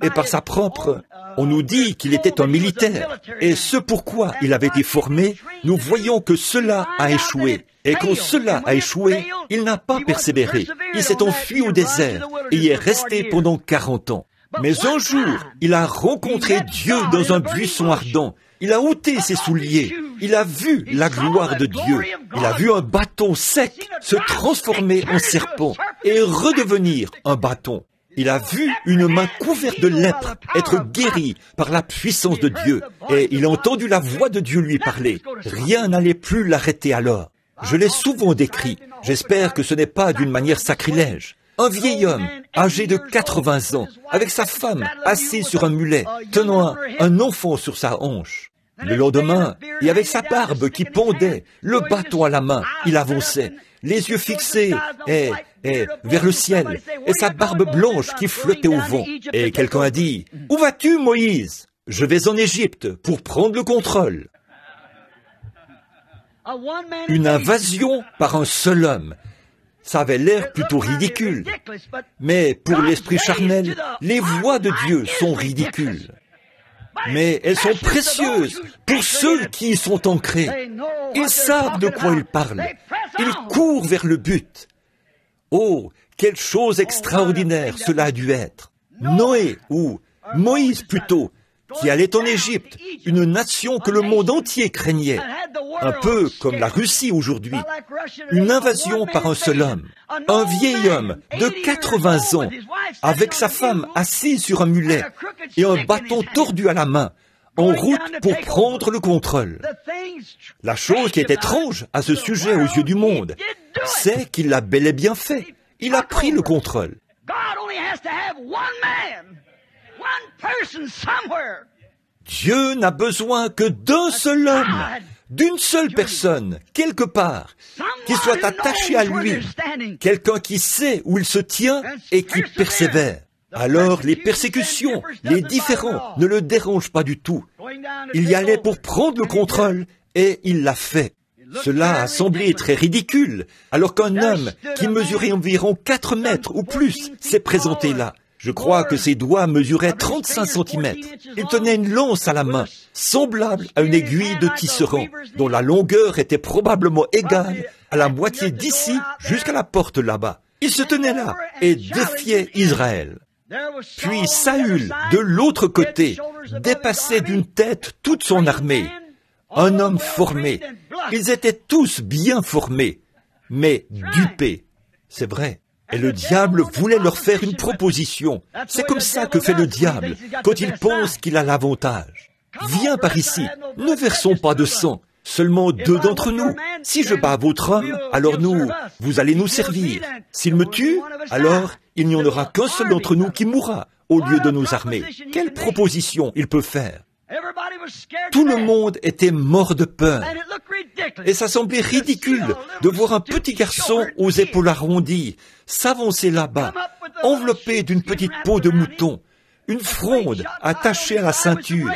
et par sa propre... On nous dit qu'il était un militaire, et ce pourquoi il avait été formé, nous voyons que cela a échoué. Et quand cela a échoué, il n'a pas persévéré. Il s'est enfui au désert et y est resté pendant 40 ans. Mais un jour, il a rencontré Dieu dans un buisson ardent. Il a ôté ses souliers. Il a vu la gloire de Dieu. Il a vu un bâton sec se transformer en serpent et redevenir un bâton. Il a vu une main couverte de lèpre être guérie par la puissance de Dieu. Et il a entendu la voix de Dieu lui parler. Rien n'allait plus l'arrêter alors. Je l'ai souvent décrit. J'espère que ce n'est pas d'une manière sacrilège. Un vieil homme, âgé de 80 ans, avec sa femme, assis sur un mulet, tenant un enfant sur sa hanche. Le lendemain, et avec sa barbe qui pendait, le bâton à la main, il avançait, les yeux fixés vers le ciel, et sa barbe blanche qui flottait au vent. Et quelqu'un a dit, « Où vas-tu, Moïse ? Je vais en Égypte pour prendre le contrôle. » Une invasion par un seul homme. Ça avait l'air plutôt ridicule. Mais pour l'esprit charnel, les voies de Dieu sont ridicules. Mais elles sont précieuses pour ceux qui y sont ancrés. Ils savent de quoi ils parlent. Ils courent vers le but. Oh, quelle chose extraordinaire cela a dû être. Noé, ou Moïse plutôt, qui allait en Égypte, une nation que le monde entier craignait, un peu comme la Russie aujourd'hui, une invasion par un seul homme, un vieil homme de 80 ans, avec sa femme assise sur un mulet et un bâton tordu à la main, en route pour prendre le contrôle. La chose qui est étrange à ce sujet aux yeux du monde, c'est qu'il l'a bel et bien fait. Il a pris le contrôle. Dieu n'a besoin que d'un seul homme, d'une seule personne, quelque part, qui soit attaché à lui, quelqu'un qui sait où il se tient et qui persévère. Alors les persécutions, les différends ne le dérangent pas du tout. Il y allait pour prendre le contrôle et il l'a fait. Cela a semblé très ridicule, alors qu'un homme qui mesurait environ 4 mètres ou plus s'est présenté là. Je crois que ses doigts mesuraient 35 cm. Il tenait une lance à la main, semblable à une aiguille de tisserand, dont la longueur était probablement égale à la moitié d'ici jusqu'à la porte là-bas. Il se tenait là et défiait Israël. Puis Saül, de l'autre côté, dépassait d'une tête toute son armée. Un homme formé. Ils étaient tous bien formés, mais dupés. C'est vrai. Et le diable voulait leur faire une proposition. C'est comme ça que fait le diable, quand il pense qu'il a l'avantage. Viens par ici, ne versons pas de sang, seulement 2 d'entre nous. Si je bats votre homme, alors vous allez nous servir. S'il me tue, alors il n'y en aura qu'un seul d'entre nous qui mourra, au lieu de nos armées. Quelle proposition il peut faire? Tout le monde était mort de peur. Et ça semblait ridicule de voir un petit garçon aux épaules arrondies s'avancer là-bas, enveloppé d'une petite peau de mouton, une fronde attachée à la ceinture,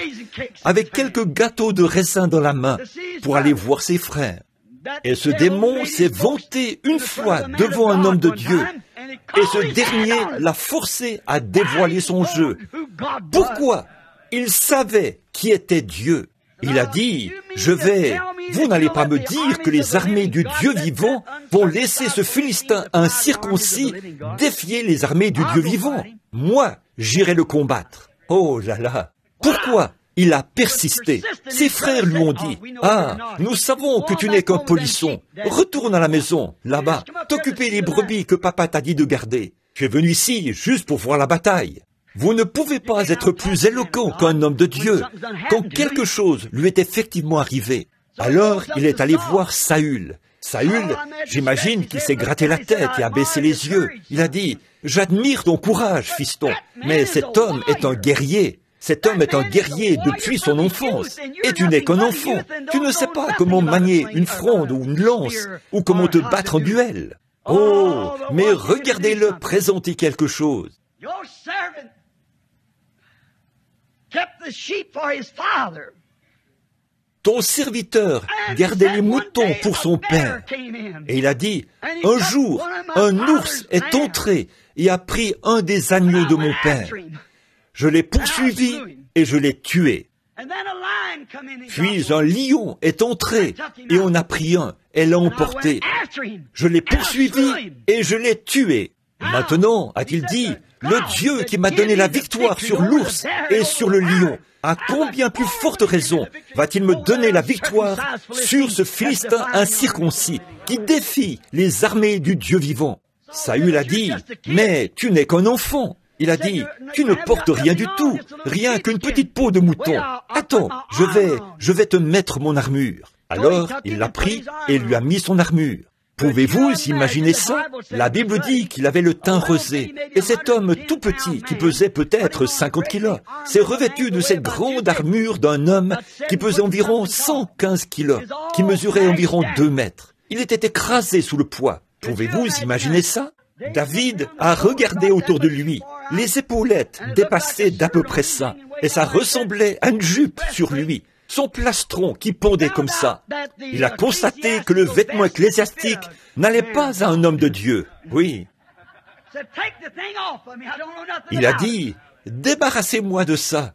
avec quelques gâteaux de raisin dans la main pour aller voir ses frères. Et ce démon s'est vanté une fois devant un homme de Dieu, et ce dernier l'a forcé à dévoiler son jeu. Pourquoi? Il savait qui était Dieu. Il a dit, vous n'allez pas me dire que les armées du Dieu vivant vont laisser ce Philistin incirconcis défier les armées du Dieu vivant. Moi, j'irai le combattre. Oh là là! Pourquoi? Il a persisté. Ses frères lui ont dit, « Ah, nous savons que tu n'es qu'un polisson. Retourne à la maison, là-bas, t'occuper des brebis que papa t'a dit de garder. Tu es venu ici juste pour voir la bataille. Vous ne pouvez pas être plus éloquent qu'un homme de Dieu quand quelque chose lui est effectivement arrivé. Alors, il est allé voir Saül. Saül, j'imagine qu'il s'est gratté la tête et a baissé les yeux. Il a dit, « J'admire ton courage, fiston, mais cet homme est un guerrier. Cet homme est un guerrier depuis son enfance. Et tu n'es qu'un enfant. Tu ne sais pas comment manier une fronde ou une lance, ou comment te battre en duel. Oh, mais regardez-le présenter quelque chose. Ton serviteur gardait les moutons pour son père. Et il a dit, un jour, un ours est entré et a pris un des agneaux de mon père. Je l'ai poursuivi et je l'ai tué. Puis un lion est entré et on a pris un et l'a emporté. Je l'ai poursuivi et je l'ai tué. Maintenant, a-t-il dit, le Dieu qui m'a donné la victoire sur l'ours et sur le lion, à combien plus forte raison va-t-il me donner la victoire sur ce Philistin incirconcis qui défie les armées du Dieu vivant? Saül a dit, mais tu n'es qu'un enfant. Il a dit, tu ne portes rien du tout, rien qu'une petite peau de mouton. Attends, je vais te mettre mon armure. Alors, il l'a pris et lui a mis son armure. Pouvez-vous imaginer ça? La Bible dit qu'il avait le teint rosé, et cet homme tout petit, qui pesait peut-être 50 kilos, s'est revêtu de cette grande armure d'un homme qui pesait environ 115 kilos, qui mesurait environ 2 mètres. Il était écrasé sous le poids. Pouvez-vous imaginer ça? David a regardé autour de lui. Les épaulettes dépassaient d'à peu près ça, et ça ressemblait à une jupe sur lui. Son plastron qui pendait comme ça. Il a constaté que le vêtement ecclésiastique n'allait pas à un homme de Dieu. Oui. Il a dit, débarrassez-moi de ça.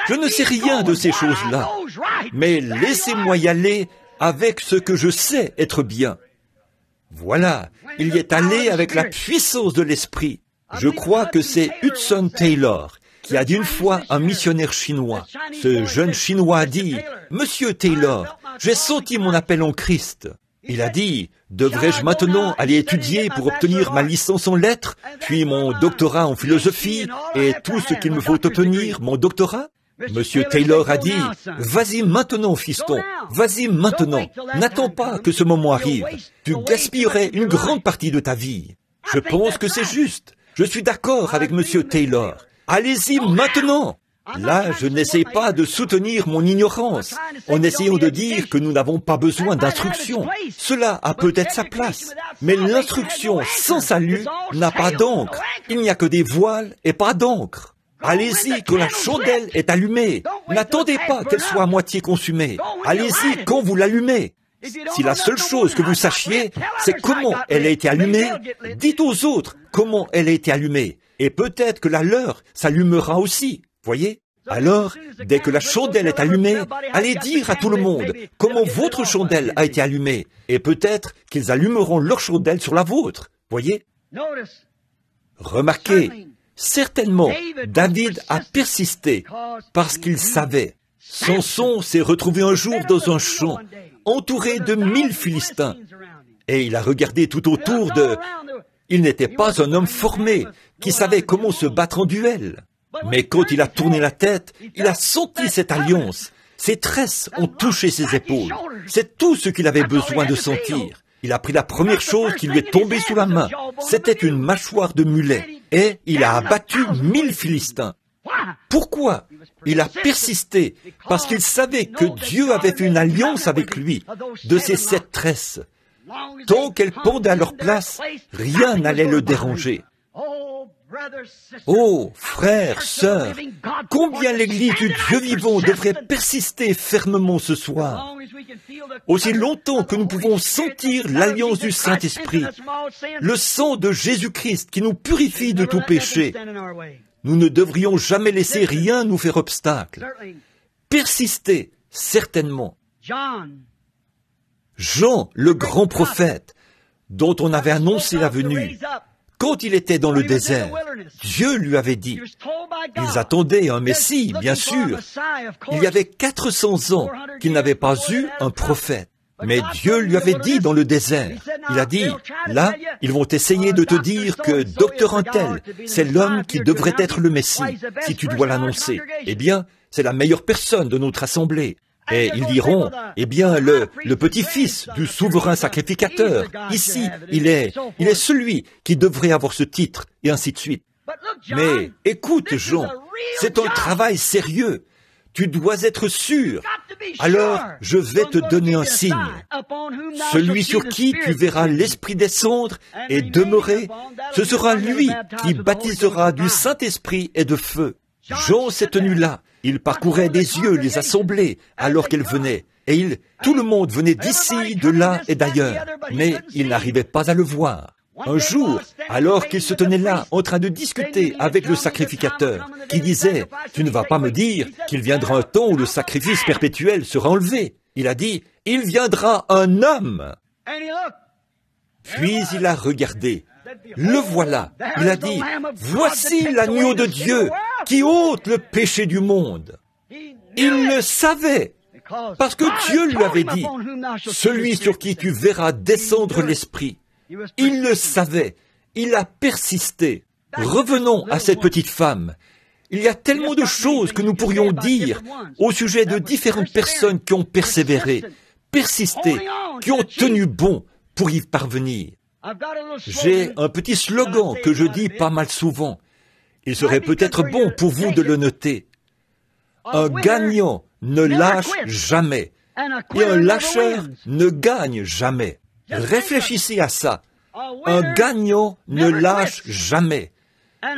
Je ne sais rien de ces choses-là. Mais laissez-moi y aller avec ce que je sais être bien. Voilà, il y est allé avec la puissance de l'esprit. Je crois que c'est Hudson Taylor qui a dit une fois un missionnaire chinois. Ce jeune chinois a dit, « Monsieur Taylor, j'ai senti mon appel en Christ. » Il a dit, « Devrais-je maintenant aller étudier pour obtenir ma licence en lettres, puis mon doctorat en philosophie, et tout ce qu'il me faut obtenir, mon doctorat ?» Monsieur Taylor a dit, « Vas-y maintenant, fiston, vas-y maintenant. N'attends pas que ce moment arrive. Tu gaspillerais une grande partie de ta vie. » Je pense que c'est juste. Je suis d'accord avec Monsieur Taylor. Allez-y maintenant! Là, je n'essaie pas de soutenir mon ignorance, en essayant de dire que nous n'avons pas besoin d'instruction. Cela a peut-être sa place, mais l'instruction sans salut n'a pas d'encre. Il n'y a que des voiles et pas d'encre. Allez-y quand la chandelle est allumée. N'attendez pas qu'elle soit à moitié consumée. Allez-y quand vous l'allumez. Si la seule chose que vous sachiez, c'est comment elle a été allumée, dites aux autres comment elle a été allumée. Et peut-être que la leur s'allumera aussi, voyez? Alors, dès que la chandelle est allumée, allez dire à tout le monde comment votre chandelle a été allumée. Et peut-être qu'ils allumeront leur chandelle sur la vôtre, voyez? Remarquez, certainement, David a persisté parce qu'il savait. Samson s'est retrouvé un jour dans un champ, entouré de 1000 Philistins. Et il a regardé tout autour de... Il n'était pas un homme formé, qui savait comment se battre en duel. Mais quand il a tourné la tête, il a senti cette alliance. Ses tresses ont touché ses épaules. C'est tout ce qu'il avait besoin de sentir. Il a pris la première chose qui lui est tombée sous la main. C'était une mâchoire de mulet. Et il a abattu 1000 Philistins. Pourquoi? Il a persisté parce qu'il savait que Dieu avait fait une alliance avec lui de ces 7 tresses. Tant qu'elles pendaient à leur place, rien n'allait le déranger. Oh, frères, sœurs, combien l'Église du Dieu vivant devrait persister fermement ce soir. Aussi longtemps que nous pouvons sentir l'alliance du Saint-Esprit, le sang de Jésus-Christ qui nous purifie de tout péché, nous ne devrions jamais laisser rien nous faire obstacle. Persister, certainement. Jean, le grand prophète, dont on avait annoncé la venue, quand il était dans le désert, Dieu lui avait dit, ils attendaient un Messie, bien sûr. Il y avait 400 ans qu'ils n'avaient pas eu un prophète. Mais Dieu lui avait dit dans le désert, il a dit, là, ils vont essayer de te dire que docteur Untel, c'est l'homme qui devrait être le Messie, si tu dois l'annoncer. Eh bien, c'est la meilleure personne de notre assemblée. Et ils diront, eh bien, le petit-fils du souverain sacrificateur, ici, il est celui qui devrait avoir ce titre, et ainsi de suite. Mais écoute, Jean, c'est un travail sérieux. Tu dois être sûr. Alors, je vais te donner un signe. Celui sur qui tu verras l'Esprit descendre et demeurer, ce sera lui qui baptisera du Saint-Esprit et de feu. Jean s'est tenu là. Il parcourait des yeux les assemblées alors qu'elles venaient. Et tout le monde venait d'ici, de là et d'ailleurs. Mais il n'arrivait pas à le voir. Un jour, alors qu'il se tenait là, en train de discuter avec le sacrificateur, qui disait, « Tu ne vas pas me dire qu'il viendra un temps où le sacrifice perpétuel sera enlevé. » Il a dit, « Il viendra un homme. » Puis il a regardé. Le voilà. Il a dit, « Voici l'agneau de Dieu qui ôte le péché du monde. » Il le savait, parce que Dieu lui avait dit, « Celui sur qui tu verras descendre l'Esprit. » Il le savait, il a persisté. Revenons à cette petite femme. Il y a tellement de choses que nous pourrions dire au sujet de différentes personnes qui ont persévéré, persisté, qui ont tenu bon pour y parvenir. J'ai un petit slogan que je dis pas mal souvent. Il serait peut-être bon pour vous de le noter. Un gagnant ne lâche jamais, et un lâcheur ne gagne jamais. Réfléchissez à ça. Un gagnant ne lâche jamais,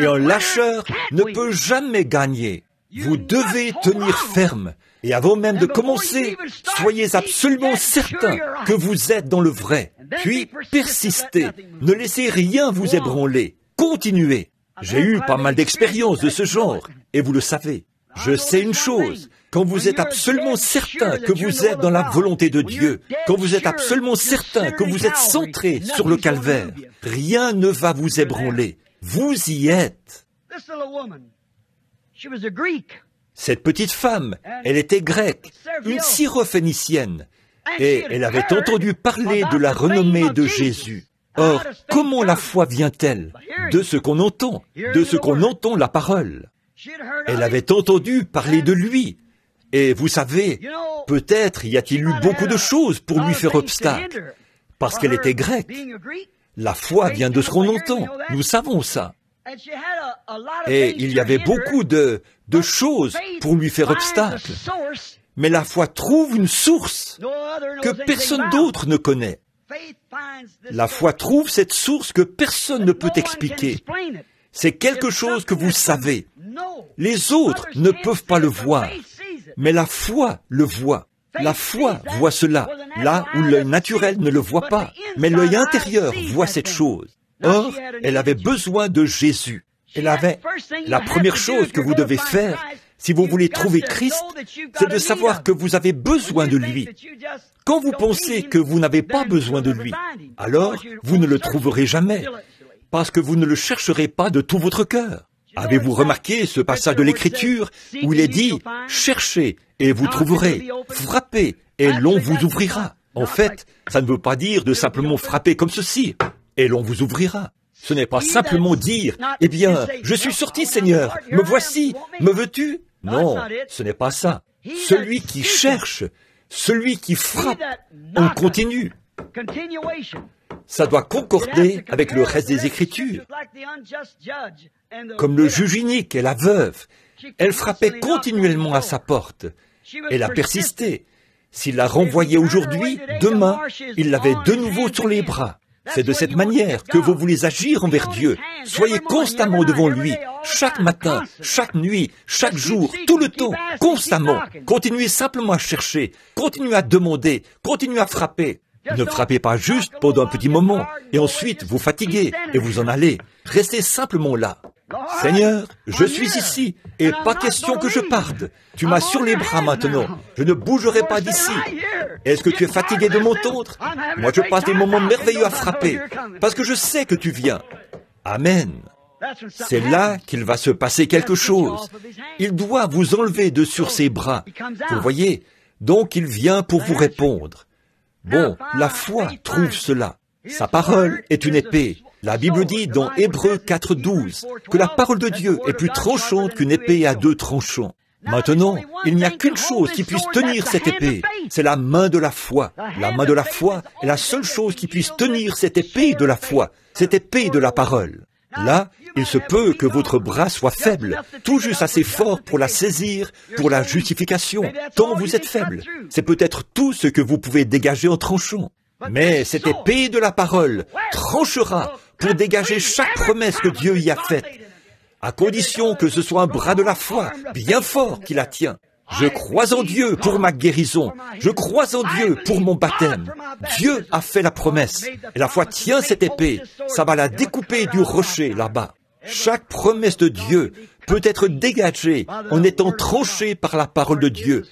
et un lâcheur ne peut jamais gagner. Vous devez tenir ferme, et avant même de commencer, soyez absolument certain que vous êtes dans le vrai. Puis persistez, ne laissez rien vous ébranler, continuez. J'ai eu pas mal d'expériences de ce genre, et vous le savez. Je sais une chose, quand vous êtes absolument certain que vous êtes dans la volonté de Dieu, quand vous êtes absolument certain que vous êtes centré sur le calvaire, rien ne va vous ébranler. Vous y êtes. Cette petite femme, elle était grecque, une syrophénicienne, et elle avait entendu parler de la renommée de Jésus. Or, comment la foi vient-elle? De ce qu'on entend, la parole. Elle avait entendu parler de lui. Et vous savez, peut-être y a-t-il eu beaucoup de choses pour lui faire obstacle, parce qu'elle était grecque. La foi vient de ce qu'on entend, nous savons ça. Et il y avait beaucoup de choses pour lui faire obstacle. Mais la foi trouve une source que personne d'autre ne connaît. La foi trouve cette source que personne ne peut expliquer. C'est quelque chose que vous savez. Les autres ne peuvent pas le voir, mais la foi le voit. La foi voit cela, là où l'œil naturel ne le voit pas, mais l'œil intérieur voit cette chose. Or, elle avait besoin de Jésus. La première chose que vous devez faire, si vous voulez trouver Christ, c'est de savoir que vous avez besoin de lui. Quand vous pensez que vous n'avez pas besoin de lui, alors vous ne le trouverez jamais, parce que vous ne le chercherez pas de tout votre cœur. Avez-vous remarqué ce passage de l'Écriture où il est dit « Cherchez et vous trouverez, frappez et l'on vous ouvrira ». En fait, ça ne veut pas dire de simplement frapper comme ceci et l'on vous ouvrira. Ce n'est pas simplement dire « Eh bien, je suis sorti, Seigneur, me voici, me veux-tu » Non, ce n'est pas ça. Celui qui cherche, celui qui frappe, on continue. Ça doit concorder avec le reste des Écritures. Comme le juge inique et la veuve, elle frappait continuellement à sa porte. Elle a persisté. S'il la renvoyait aujourd'hui, demain, il l'avait de nouveau sur les bras. C'est de cette manière que vous voulez agir envers Dieu. Soyez constamment devant lui, chaque matin, chaque nuit, chaque jour, tout le temps, constamment. Continuez simplement à chercher, continuez à demander, continuez à frapper. Ne frappez pas juste pendant un petit moment, et ensuite vous fatiguez, et vous en allez. Restez simplement là. Seigneur, je suis ici, et pas question que je parte. Tu m'as sur les bras maintenant. Je ne bougerai pas d'ici. Est-ce que tu es fatigué de m'entendre? Moi, je passe des moments merveilleux à frapper, parce que je sais que tu viens. Amen. C'est là qu'il va se passer quelque chose. Il doit vous enlever de sur ses bras. Vous voyez? Donc il vient pour vous répondre. Bon, la foi trouve cela. Sa parole est une épée. La Bible dit dans Hébreux 4:12 que la parole de Dieu est plus tranchante qu'une épée à 2 tranchants. Maintenant, il n'y a qu'une chose qui puisse tenir cette épée, c'est la main de la foi. La main de la foi est la seule chose qui puisse tenir cette épée de la foi, cette épée de la parole. Là, il se peut que votre bras soit faible, tout juste assez fort pour la saisir, pour la justification, tant vous êtes faible. C'est peut-être tout ce que vous pouvez dégager en tranchant. Mais cette épée de la parole tranchera pour dégager chaque promesse que Dieu y a faite, à condition que ce soit un bras de la foi bien fort qui la tient. Je crois en Dieu pour ma guérison. Je crois en Dieu pour mon baptême. Dieu a fait la promesse. Et la foi tient cette épée. Ça va la découper du rocher là-bas. Chaque promesse de Dieu peut être dégagée en étant tranchée par la parole de Dieu,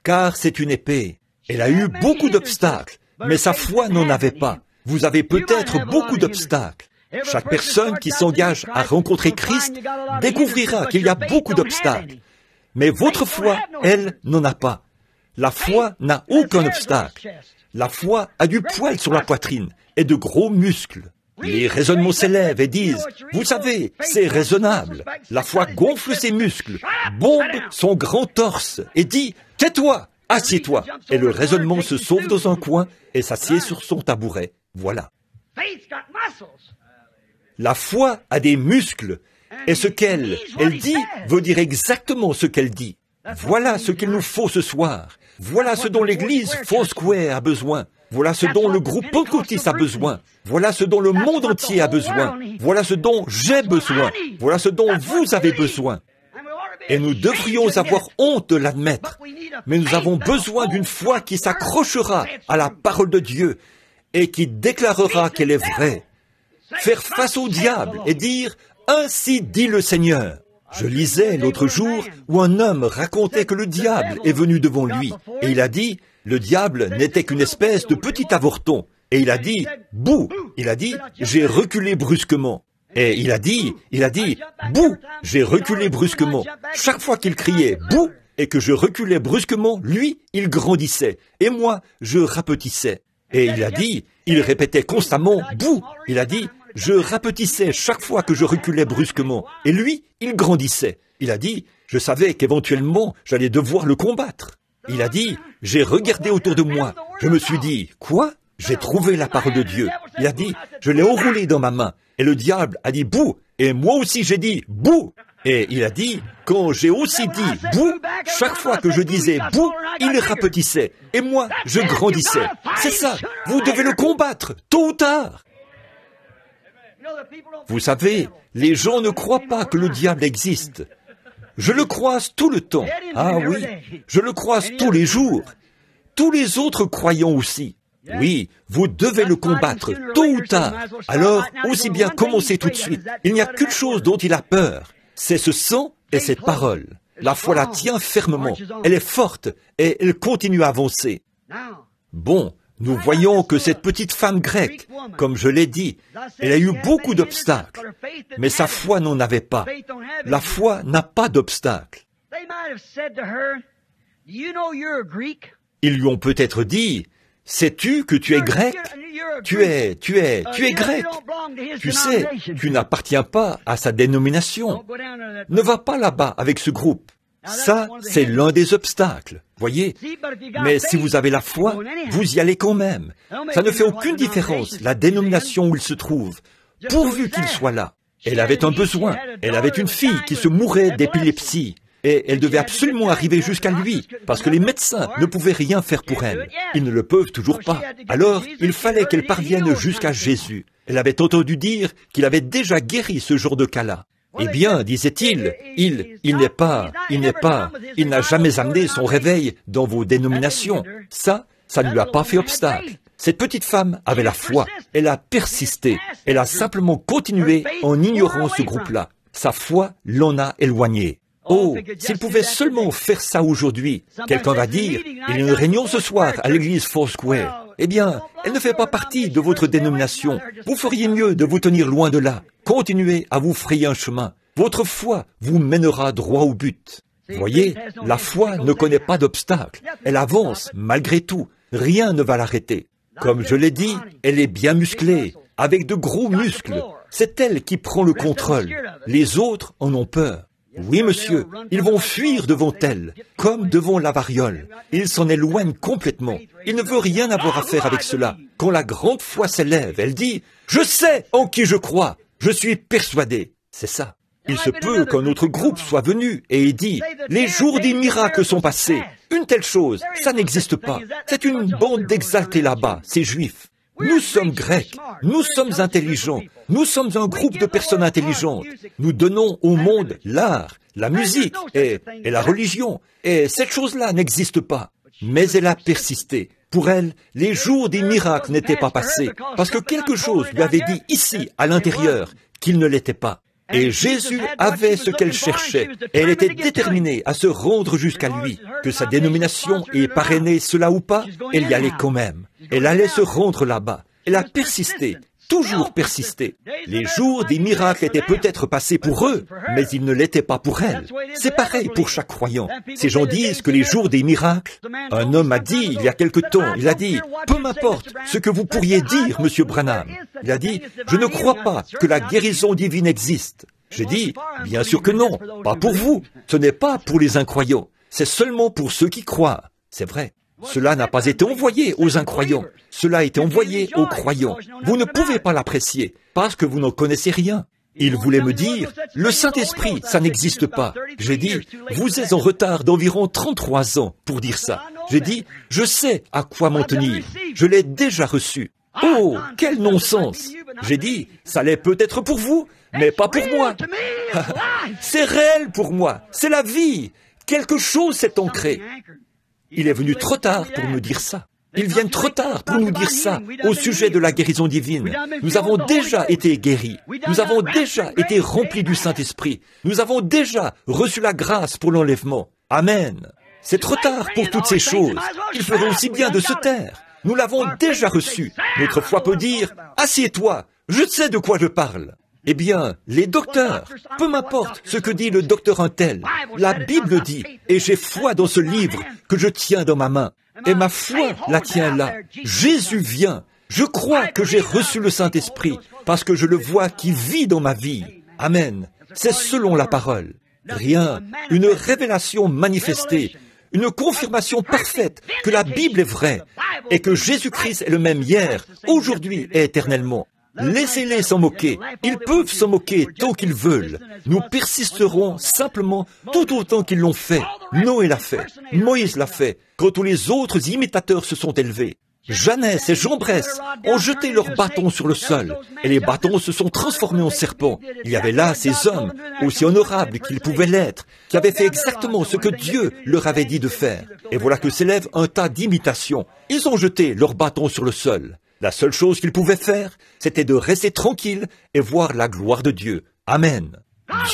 car c'est une épée. Elle a eu beaucoup d'obstacles, mais sa foi n'en avait pas. Vous avez peut-être beaucoup d'obstacles. Chaque personne qui s'engage à rencontrer Christ découvrira qu'il y a beaucoup d'obstacles. Mais votre foi, elle, n'en a pas. La foi n'a aucun obstacle. La foi a du poil sur la poitrine et de gros muscles. Les raisonnements s'élèvent et disent, vous savez, c'est raisonnable. La foi gonfle ses muscles, bombe son grand torse et dit, tais-toi, assieds-toi. Et le raisonnement se sauve dans un coin et s'assied sur son tabouret. Voilà. La foi a des muscles, et ce qu'elle dit veut dire exactement ce qu'elle dit. Voilà ce qu'il nous faut ce soir. Voilà ce dont l'église Foursquare a besoin. Voilà ce dont le groupe Pentecôtiste a besoin. Voilà ce dont le monde entier a besoin. Voilà ce dont j'ai besoin. Voilà ce dont vous avez besoin. Et nous devrions avoir honte de l'admettre. Mais nous avons besoin d'une foi qui s'accrochera à la parole de Dieu et qui déclarera qu'elle est vraie. Faire face au diable et dire « Ainsi dit le Seigneur ». Je lisais l'autre jour où un homme racontait que le diable est venu devant lui. Et il a dit « Le diable n'était qu'une espèce de petit avorton ». Et il a dit « Bouh ». Il a dit « J'ai reculé brusquement ». Et il a dit « Bouh ». J'ai reculé brusquement. Chaque fois qu'il criait « Bouh » et que je reculais brusquement, lui, il grandissait. Et moi, je rapetissais. Et il a dit, il répétait constamment « Bouh ». Il a dit, je rapetissais chaque fois que je reculais brusquement. Et lui, il grandissait. Il a dit, je savais qu'éventuellement, j'allais devoir le combattre. Il a dit, j'ai regardé autour de moi. Je me suis dit, quoi? J'ai trouvé la parole de Dieu. Il a dit, je l'ai enroulée dans ma main. Et le diable a dit « Bouh ». Et moi aussi j'ai dit « Bouh ». Et il a dit, quand j'ai aussi dit « Bouh », chaque fois que je disais « Bouh », il rapetissait. Et moi, je grandissais. C'est ça, vous devez le combattre, tôt ou tard. Vous savez, les gens ne croient pas que le diable existe. Je le croise tout le temps. Ah oui, je le croise tous les jours. Tous les autres croyants aussi. Oui, vous devez le combattre, tôt ou tard. Alors, aussi bien commencer tout de suite. Il n'y a qu'une chose dont il a peur. C'est ce sang et cette parole. La foi la tient fermement. Elle est forte et elle continue à avancer. Bon, nous voyons que cette petite femme grecque, comme je l'ai dit, elle a eu beaucoup d'obstacles. Mais sa foi n'en avait pas. La foi n'a pas d'obstacles. Ils lui ont peut-être dit, sais-tu que tu es grec? Tu es grec. Tu sais, tu n'appartiens pas à sa dénomination. Ne va pas là-bas avec ce groupe. Ça, c'est l'un des obstacles, voyez. Mais si vous avez la foi, vous y allez quand même. Ça ne fait aucune différence, la dénomination où il se trouve, pourvu qu'il soit là. Elle avait un besoin. Elle avait une fille qui se mourait d'épilepsie. Et elle devait absolument arriver jusqu'à lui, parce que les médecins ne pouvaient rien faire pour elle. Ils ne le peuvent toujours pas. Alors, il fallait qu'elle parvienne jusqu'à Jésus. Elle avait entendu dire qu'il avait déjà guéri ce genre de cas-là. Eh bien, disait-il, il n'a jamais amené son réveil dans vos dénominations. Ça ne lui a pas fait obstacle. Cette petite femme avait la foi. Elle a persisté. Elle a simplement continué en ignorant ce groupe-là. Sa foi l'en a éloigné. Oh, s'il pouvait seulement faire ça aujourd'hui. Quelqu'un va dire, il y a une réunion ce soir à l'église Foursquare. Eh bien, elle ne fait pas partie de votre dénomination. Vous feriez mieux de vous tenir loin de là. Continuez à vous frayer un chemin. Votre foi vous mènera droit au but. Voyez, la foi ne connaît pas d'obstacle. Elle avance malgré tout. Rien ne va l'arrêter. Comme je l'ai dit, elle est bien musclée, avec de gros muscles. C'est elle qui prend le contrôle. Les autres en ont peur. Oui, monsieur, ils vont fuir devant elle, comme devant la variole. Ils s'en éloignent complètement. Il ne veut rien avoir à faire avec cela. Quand la grande foi s'élève, elle dit « Je sais en qui je crois. Je suis persuadé. » C'est ça. Il se peut qu'un autre groupe soit venu et ait dit « Les jours des miracles sont passés. Une telle chose, ça n'existe pas. C'est une bande d'exaltés là-bas, ces Juifs. Nous sommes Grecs, nous sommes intelligents, nous sommes un groupe de personnes intelligentes. Nous donnons au monde l'art, la musique et la religion. Et cette chose-là n'existe pas. » Mais elle a persisté. Pour elle, les jours des miracles n'étaient pas passés, parce que quelque chose lui avait dit ici, à l'intérieur, qu'il ne l'était pas. Et Jésus avait ce qu'elle cherchait, et elle était déterminée à se rendre jusqu'à lui. Que sa dénomination ait parrainé cela ou pas, elle y allait quand même. Elle allait se rendre là-bas. Elle a persisté, toujours persisté. Les jours des miracles étaient peut-être passés pour eux, mais ils ne l'étaient pas pour elle. C'est pareil pour chaque croyant. Ces gens disent que les jours des miracles... Un homme a dit, il y a quelque temps, il a dit, « Peu m'importe ce que vous pourriez dire, Monsieur Branham. » Il a dit, « Je ne crois pas que la guérison divine existe. » J'ai dit, « Bien sûr que non, pas pour vous. Ce n'est pas pour les incroyants. C'est seulement pour ceux qui croient. » C'est vrai. Cela n'a pas été envoyé aux incroyants. Cela a été envoyé aux croyants. Vous ne pouvez pas l'apprécier, parce que vous n'en connaissez rien. Il voulait me dire, le Saint-Esprit, ça n'existe pas. J'ai dit, vous êtes en retard d'environ 33 ans pour dire ça. J'ai dit, je sais à quoi m'en tenir. Je l'ai déjà reçu. Oh, quel non-sens. J'ai dit, ça l'est peut-être pour vous, mais pas pour moi. C'est réel pour moi. C'est la vie. Quelque chose s'est ancré. Il est venu trop tard pour me dire ça. Ils viennent trop tard pour nous dire ça au sujet de la guérison divine. Nous avons déjà été guéris. Nous avons déjà été remplis du Saint-Esprit. Nous avons déjà reçu la grâce pour l'enlèvement. Amen. C'est trop tard pour toutes ces choses. Il ferait aussi bien de se taire. Nous l'avons déjà reçu. Notre foi peut dire, « Assieds-toi, je sais de quoi je parle. » Eh bien, les docteurs, peu m'importe ce que dit le docteur un tel, la Bible dit, et j'ai foi dans ce livre que je tiens dans ma main, et ma foi la tient là. Jésus vient. Je crois que j'ai reçu le Saint-Esprit, parce que je le vois qui vit dans ma vie. Amen. C'est selon la parole. Rien, une révélation manifestée, une confirmation parfaite que la Bible est vraie, et que Jésus-Christ est le même hier, aujourd'hui et éternellement. Laissez-les s'en moquer. Ils peuvent s'en moquer tant qu'ils veulent. Nous persisterons simplement tout autant qu'ils l'ont fait. Noé l'a fait. Moïse l'a fait. Quand tous les autres imitateurs se sont élevés. Jeannès et Jean Bresse ont jeté leurs bâtons sur le sol, et les bâtons se sont transformés en serpents. Il y avait là ces hommes, aussi honorables qu'ils pouvaient l'être, qui avaient fait exactement ce que Dieu leur avait dit de faire. Et voilà que s'élève un tas d'imitations. Ils ont jeté leurs bâtons sur le sol. La seule chose qu'ils pouvaient faire, c'était de rester tranquilles et voir la gloire de Dieu. Amen.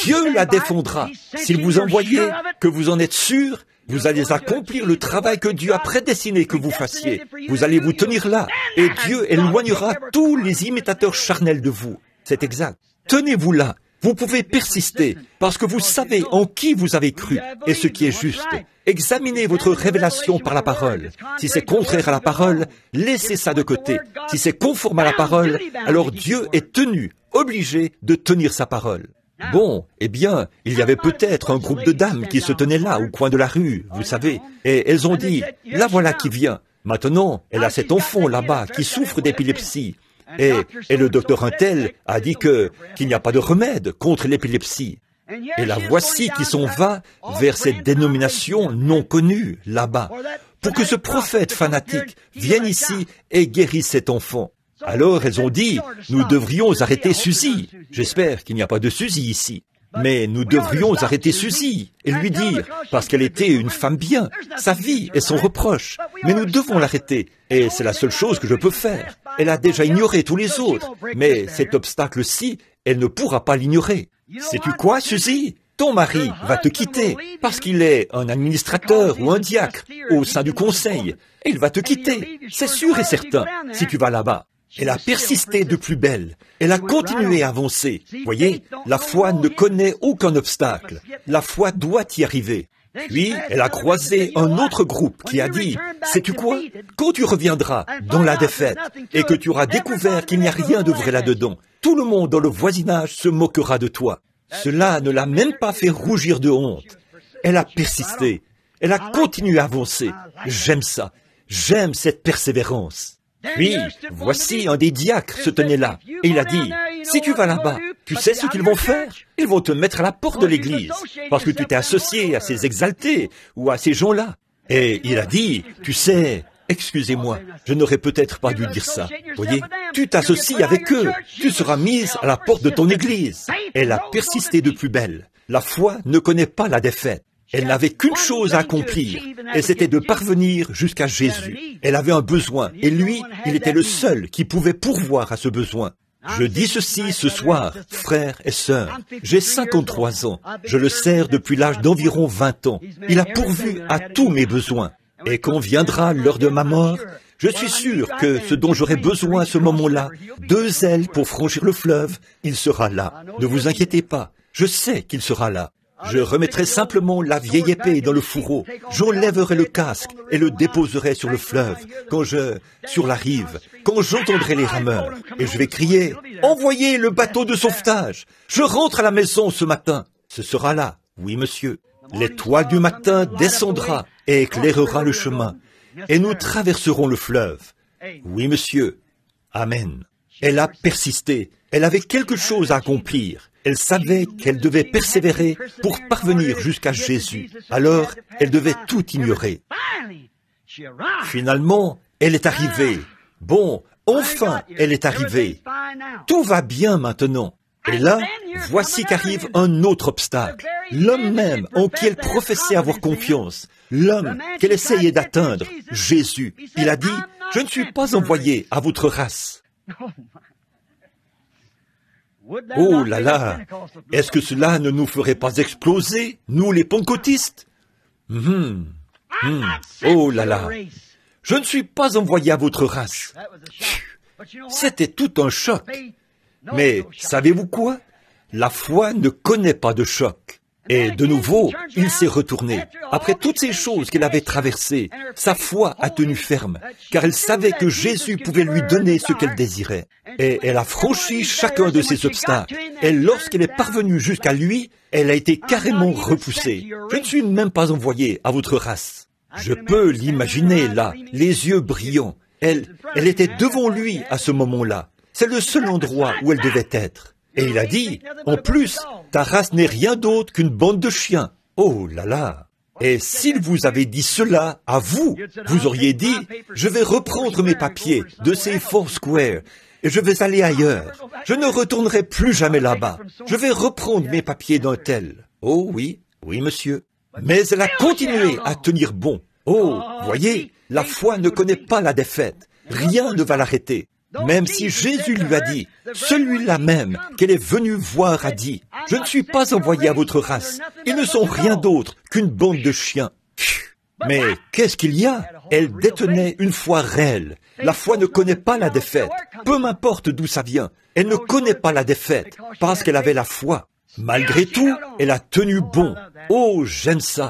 Dieu la défendra. S'il vous envoyait, que vous en êtes sûr, vous allez accomplir le travail que Dieu a prédestiné que vous fassiez. Vous allez vous tenir là, et Dieu éloignera tous les imitateurs charnels de vous. C'est exact. Tenez-vous là. Vous pouvez persister, parce que vous savez en qui vous avez cru, et ce qui est juste. Examinez votre révélation par la parole. Si c'est contraire à la parole, laissez ça de côté. Si c'est conforme à la parole, alors Dieu est tenu, obligé de tenir sa parole. Bon, eh bien, il y avait peut-être un groupe de dames qui se tenaient là, au coin de la rue, vous savez, et elles ont dit, « La voilà qui vient. Maintenant, elle a cet enfant là-bas qui souffre d'épilepsie. » Et le docteur Untel a dit qu'il n'y a pas de remède contre l'épilepsie. Et la voici qui s'en va vers cette dénomination non connue là-bas, pour que ce prophète fanatique vienne ici et guérisse cet enfant. Alors elles ont dit, nous devrions arrêter Suzy. J'espère qu'il n'y a pas de Suzy ici. Mais nous devrions arrêter Suzy et lui dire, parce qu'elle était une femme bien, sa vie est son reproche, mais nous devons l'arrêter, et c'est la seule chose que je peux faire. Elle a déjà ignoré tous les autres, mais cet obstacle-ci, elle ne pourra pas l'ignorer. Sais-tu quoi, Suzy? Ton mari va te quitter, parce qu'il est un administrateur ou un diacre au sein du conseil, et il va te quitter, c'est sûr et certain, si tu vas là-bas. Elle a persisté de plus belle. Elle a continué à avancer. Voyez, la foi ne connaît aucun obstacle. La foi doit y arriver. Puis, elle a croisé un autre groupe qui a dit, « Sais-tu quoi? Quand tu reviendras dans la défaite et que tu auras découvert qu'il n'y a rien de vrai là-dedans, tout le monde dans le voisinage se moquera de toi. » Cela ne l'a même pas fait rougir de honte. Elle a persisté. Elle a continué à avancer. J'aime ça. J'aime cette persévérance. Puis, voici un des diacres se tenait là, et il a dit, « Si tu vas là-bas, tu sais ce qu'ils vont faire? Ils vont te mettre à la porte de l'église, parce que tu t'es associé à ces exaltés, ou à ces gens-là. » Et il a dit, « Tu sais, excusez-moi, je n'aurais peut-être pas dû dire ça. Voyez, tu t'associes avec eux, tu seras mise à la porte de ton église. » Elle a persisté de plus belle. La foi ne connaît pas la défaite. Elle n'avait qu'une chose à accomplir, et c'était de parvenir jusqu'à Jésus. Elle avait un besoin, et lui, il était le seul qui pouvait pourvoir à ce besoin. Je dis ceci ce soir, frères et sœurs. J'ai 53 ans. Je le sers depuis l'âge d'environ 20 ans. Il a pourvu à tous mes besoins. Et quand viendra l'heure de ma mort, je suis sûr que ce dont j'aurai besoin à ce moment-là, 2 ailes pour franchir le fleuve, il sera là. Ne vous inquiétez pas, je sais qu'il sera là. Je remettrai simplement la vieille épée dans le fourreau, j'enlèverai le casque et le déposerai sur le fleuve, sur la rive, quand j'entendrai les rameurs, et je vais crier, « Envoyez le bateau de sauvetage! Je rentre à la maison ce matin! » Ce sera là, oui monsieur. L'étoile du matin descendra et éclairera le chemin, et nous traverserons le fleuve. Oui monsieur. Amen. Elle a persisté, elle avait quelque chose à accomplir. Elle savait qu'elle devait persévérer pour parvenir jusqu'à Jésus. Alors, elle devait tout ignorer. Finalement, elle est arrivée. Bon, enfin, elle est arrivée. Tout va bien maintenant. Et là, voici qu'arrive un autre obstacle. L'homme même en qui elle professait avoir confiance. L'homme qu'elle essayait d'atteindre, Jésus. Il a dit, « Je ne suis pas envoyé à votre race. » Oh là là, est-ce que cela ne nous ferait pas exploser, nous les pentecôtistes? Oh là là, je ne suis pas envoyé à votre race. C'était tout un choc. Mais savez-vous quoi? La foi ne connaît pas de choc. Et de nouveau, il s'est retourné. Après toutes ces choses qu'elle avait traversées, sa foi a tenu ferme, car elle savait que Jésus pouvait lui donner ce qu'elle désirait. Et elle a franchi chacun de ces obstacles. Et lorsqu'elle est parvenue jusqu'à lui, elle a été carrément repoussée. Je ne suis même pas envoyé à votre race. Je peux l'imaginer là, les yeux brillants. Elle était devant lui à ce moment-là. C'est le seul endroit où elle devait être. Et il a dit, en plus, ta race n'est rien d'autre qu'une bande de chiens. Oh là là! Et s'il vous avait dit cela à vous, vous auriez dit, je vais reprendre mes papiers de ces Foursquare et je vais aller ailleurs. Je ne retournerai plus jamais là-bas. Je vais reprendre mes papiers d'un tel. Oh oui, oui monsieur. Mais elle a continué à tenir bon. Oh, voyez, la foi ne connaît pas la défaite. Rien ne va l'arrêter. Même si Jésus lui a dit, celui-là même qu'elle est venue voir a dit, « Je ne suis pas envoyé à votre race, ils ne sont rien d'autre qu'une bande de chiens. » Mais qu'est-ce qu'il y a? Elle détenait une foi réelle. La foi ne connaît pas la défaite, peu m'importe d'où ça vient. Elle ne connaît pas la défaite, parce qu'elle avait la foi. Malgré tout, elle a tenu bon. Oh, j'aime ça.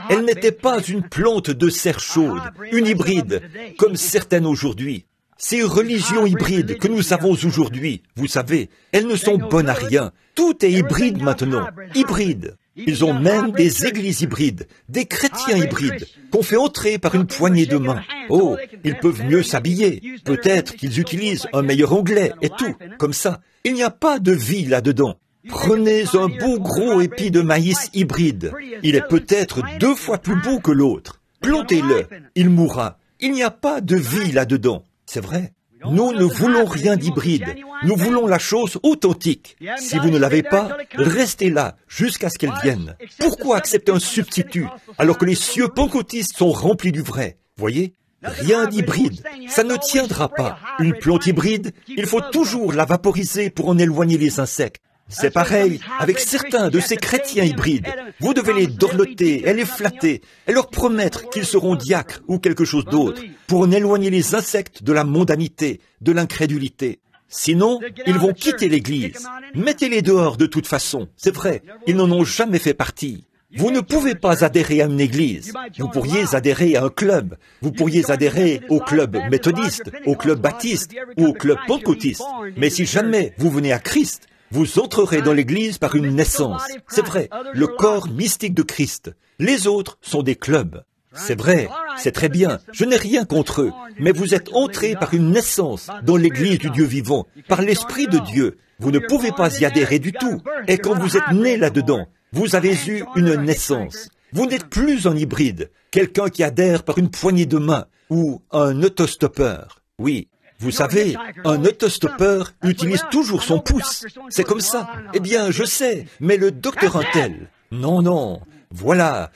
Elle n'était pas une plante de serre chaude, une hybride, comme certaines aujourd'hui. Ces religions hybrides que nous avons aujourd'hui, vous savez, elles ne sont bonnes à rien. Tout est hybride maintenant, hybride. Ils ont même des églises hybrides, des chrétiens hybrides, qu'on fait entrer par une poignée de main. Oh, ils peuvent mieux s'habiller. Peut-être qu'ils utilisent un meilleur anglais et tout, comme ça. Il n'y a pas de vie là-dedans. Prenez un beau gros épi de maïs hybride. Il est peut-être 2 fois plus beau que l'autre. Plantez-le, il mourra. Il n'y a pas de vie là-dedans. C'est vrai. Nous ne voulons rien d'hybride. Nous voulons la chose authentique. Si vous ne l'avez pas, restez là jusqu'à ce qu'elle vienne. Pourquoi accepter un substitut alors que les cieux pentecôtistes sont remplis du vrai? Voyez? Rien d'hybride. Ça ne tiendra pas. Une plante hybride, il faut toujours la vaporiser pour en éloigner les insectes. C'est pareil avec certains de ces chrétiens hybrides. Vous devez les dorloter et les flatter et leur promettre qu'ils seront diacres ou quelque chose d'autre pour en éloigner les insectes de la mondanité, de l'incrédulité. Sinon, ils vont quitter l'Église. Mettez-les dehors de toute façon, c'est vrai, ils n'en ont jamais fait partie. Vous ne pouvez pas adhérer à une église. Vous pourriez adhérer à un club. Vous pourriez adhérer au club méthodiste, au club baptiste ou au club pentecôtiste. Mais si jamais vous venez à Christ, vous entrerez dans l'église par une naissance. C'est vrai, le corps mystique de Christ. Les autres sont des clubs. C'est vrai, c'est très bien, je n'ai rien contre eux, mais vous êtes entrés par une naissance dans l'église du Dieu vivant, par l'Esprit de Dieu. Vous ne pouvez pas y adhérer du tout. Et quand vous êtes né là-dedans, vous avez eu une naissance. Vous n'êtes plus un hybride, quelqu'un qui adhère par une poignée de main ou un autostoppeur. Oui, vous savez, un autostoppeur utilise toujours son pouce. C'est comme ça. Eh bien, je sais, mais le docteur Untel... Non, non. Voilà,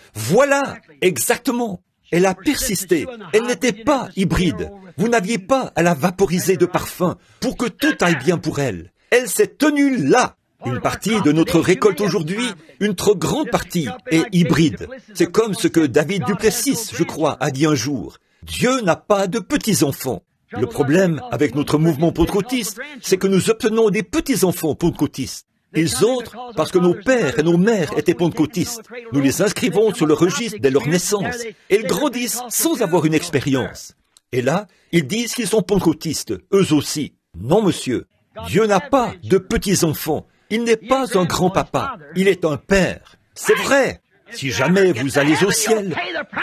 exactement. Elle a persisté. Elle n'était pas hybride. Vous n'aviez pas à la vaporiser de parfum pour que tout aille bien pour elle. Elle s'est tenue là. Une partie de notre récolte aujourd'hui, une trop grande partie, est hybride. C'est comme ce que David Duplessis, je crois, a dit un jour. Dieu n'a pas de petits-enfants. Le problème avec notre mouvement pentecôtiste, c'est que nous obtenons des petits-enfants pentecôtistes. Ils entrent parce que nos pères et nos mères étaient pentecôtistes. Nous les inscrivons sur le registre dès leur naissance. Et ils grandissent sans avoir une expérience. Et là, ils disent qu'ils sont pentecôtistes, eux aussi. Non, monsieur. Dieu n'a pas de petits-enfants. Il n'est pas un grand-papa. Il est un père. C'est vrai. Si jamais vous allez au ciel,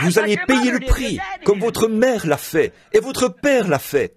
vous allez payer le prix, comme votre mère l'a fait et votre père l'a fait.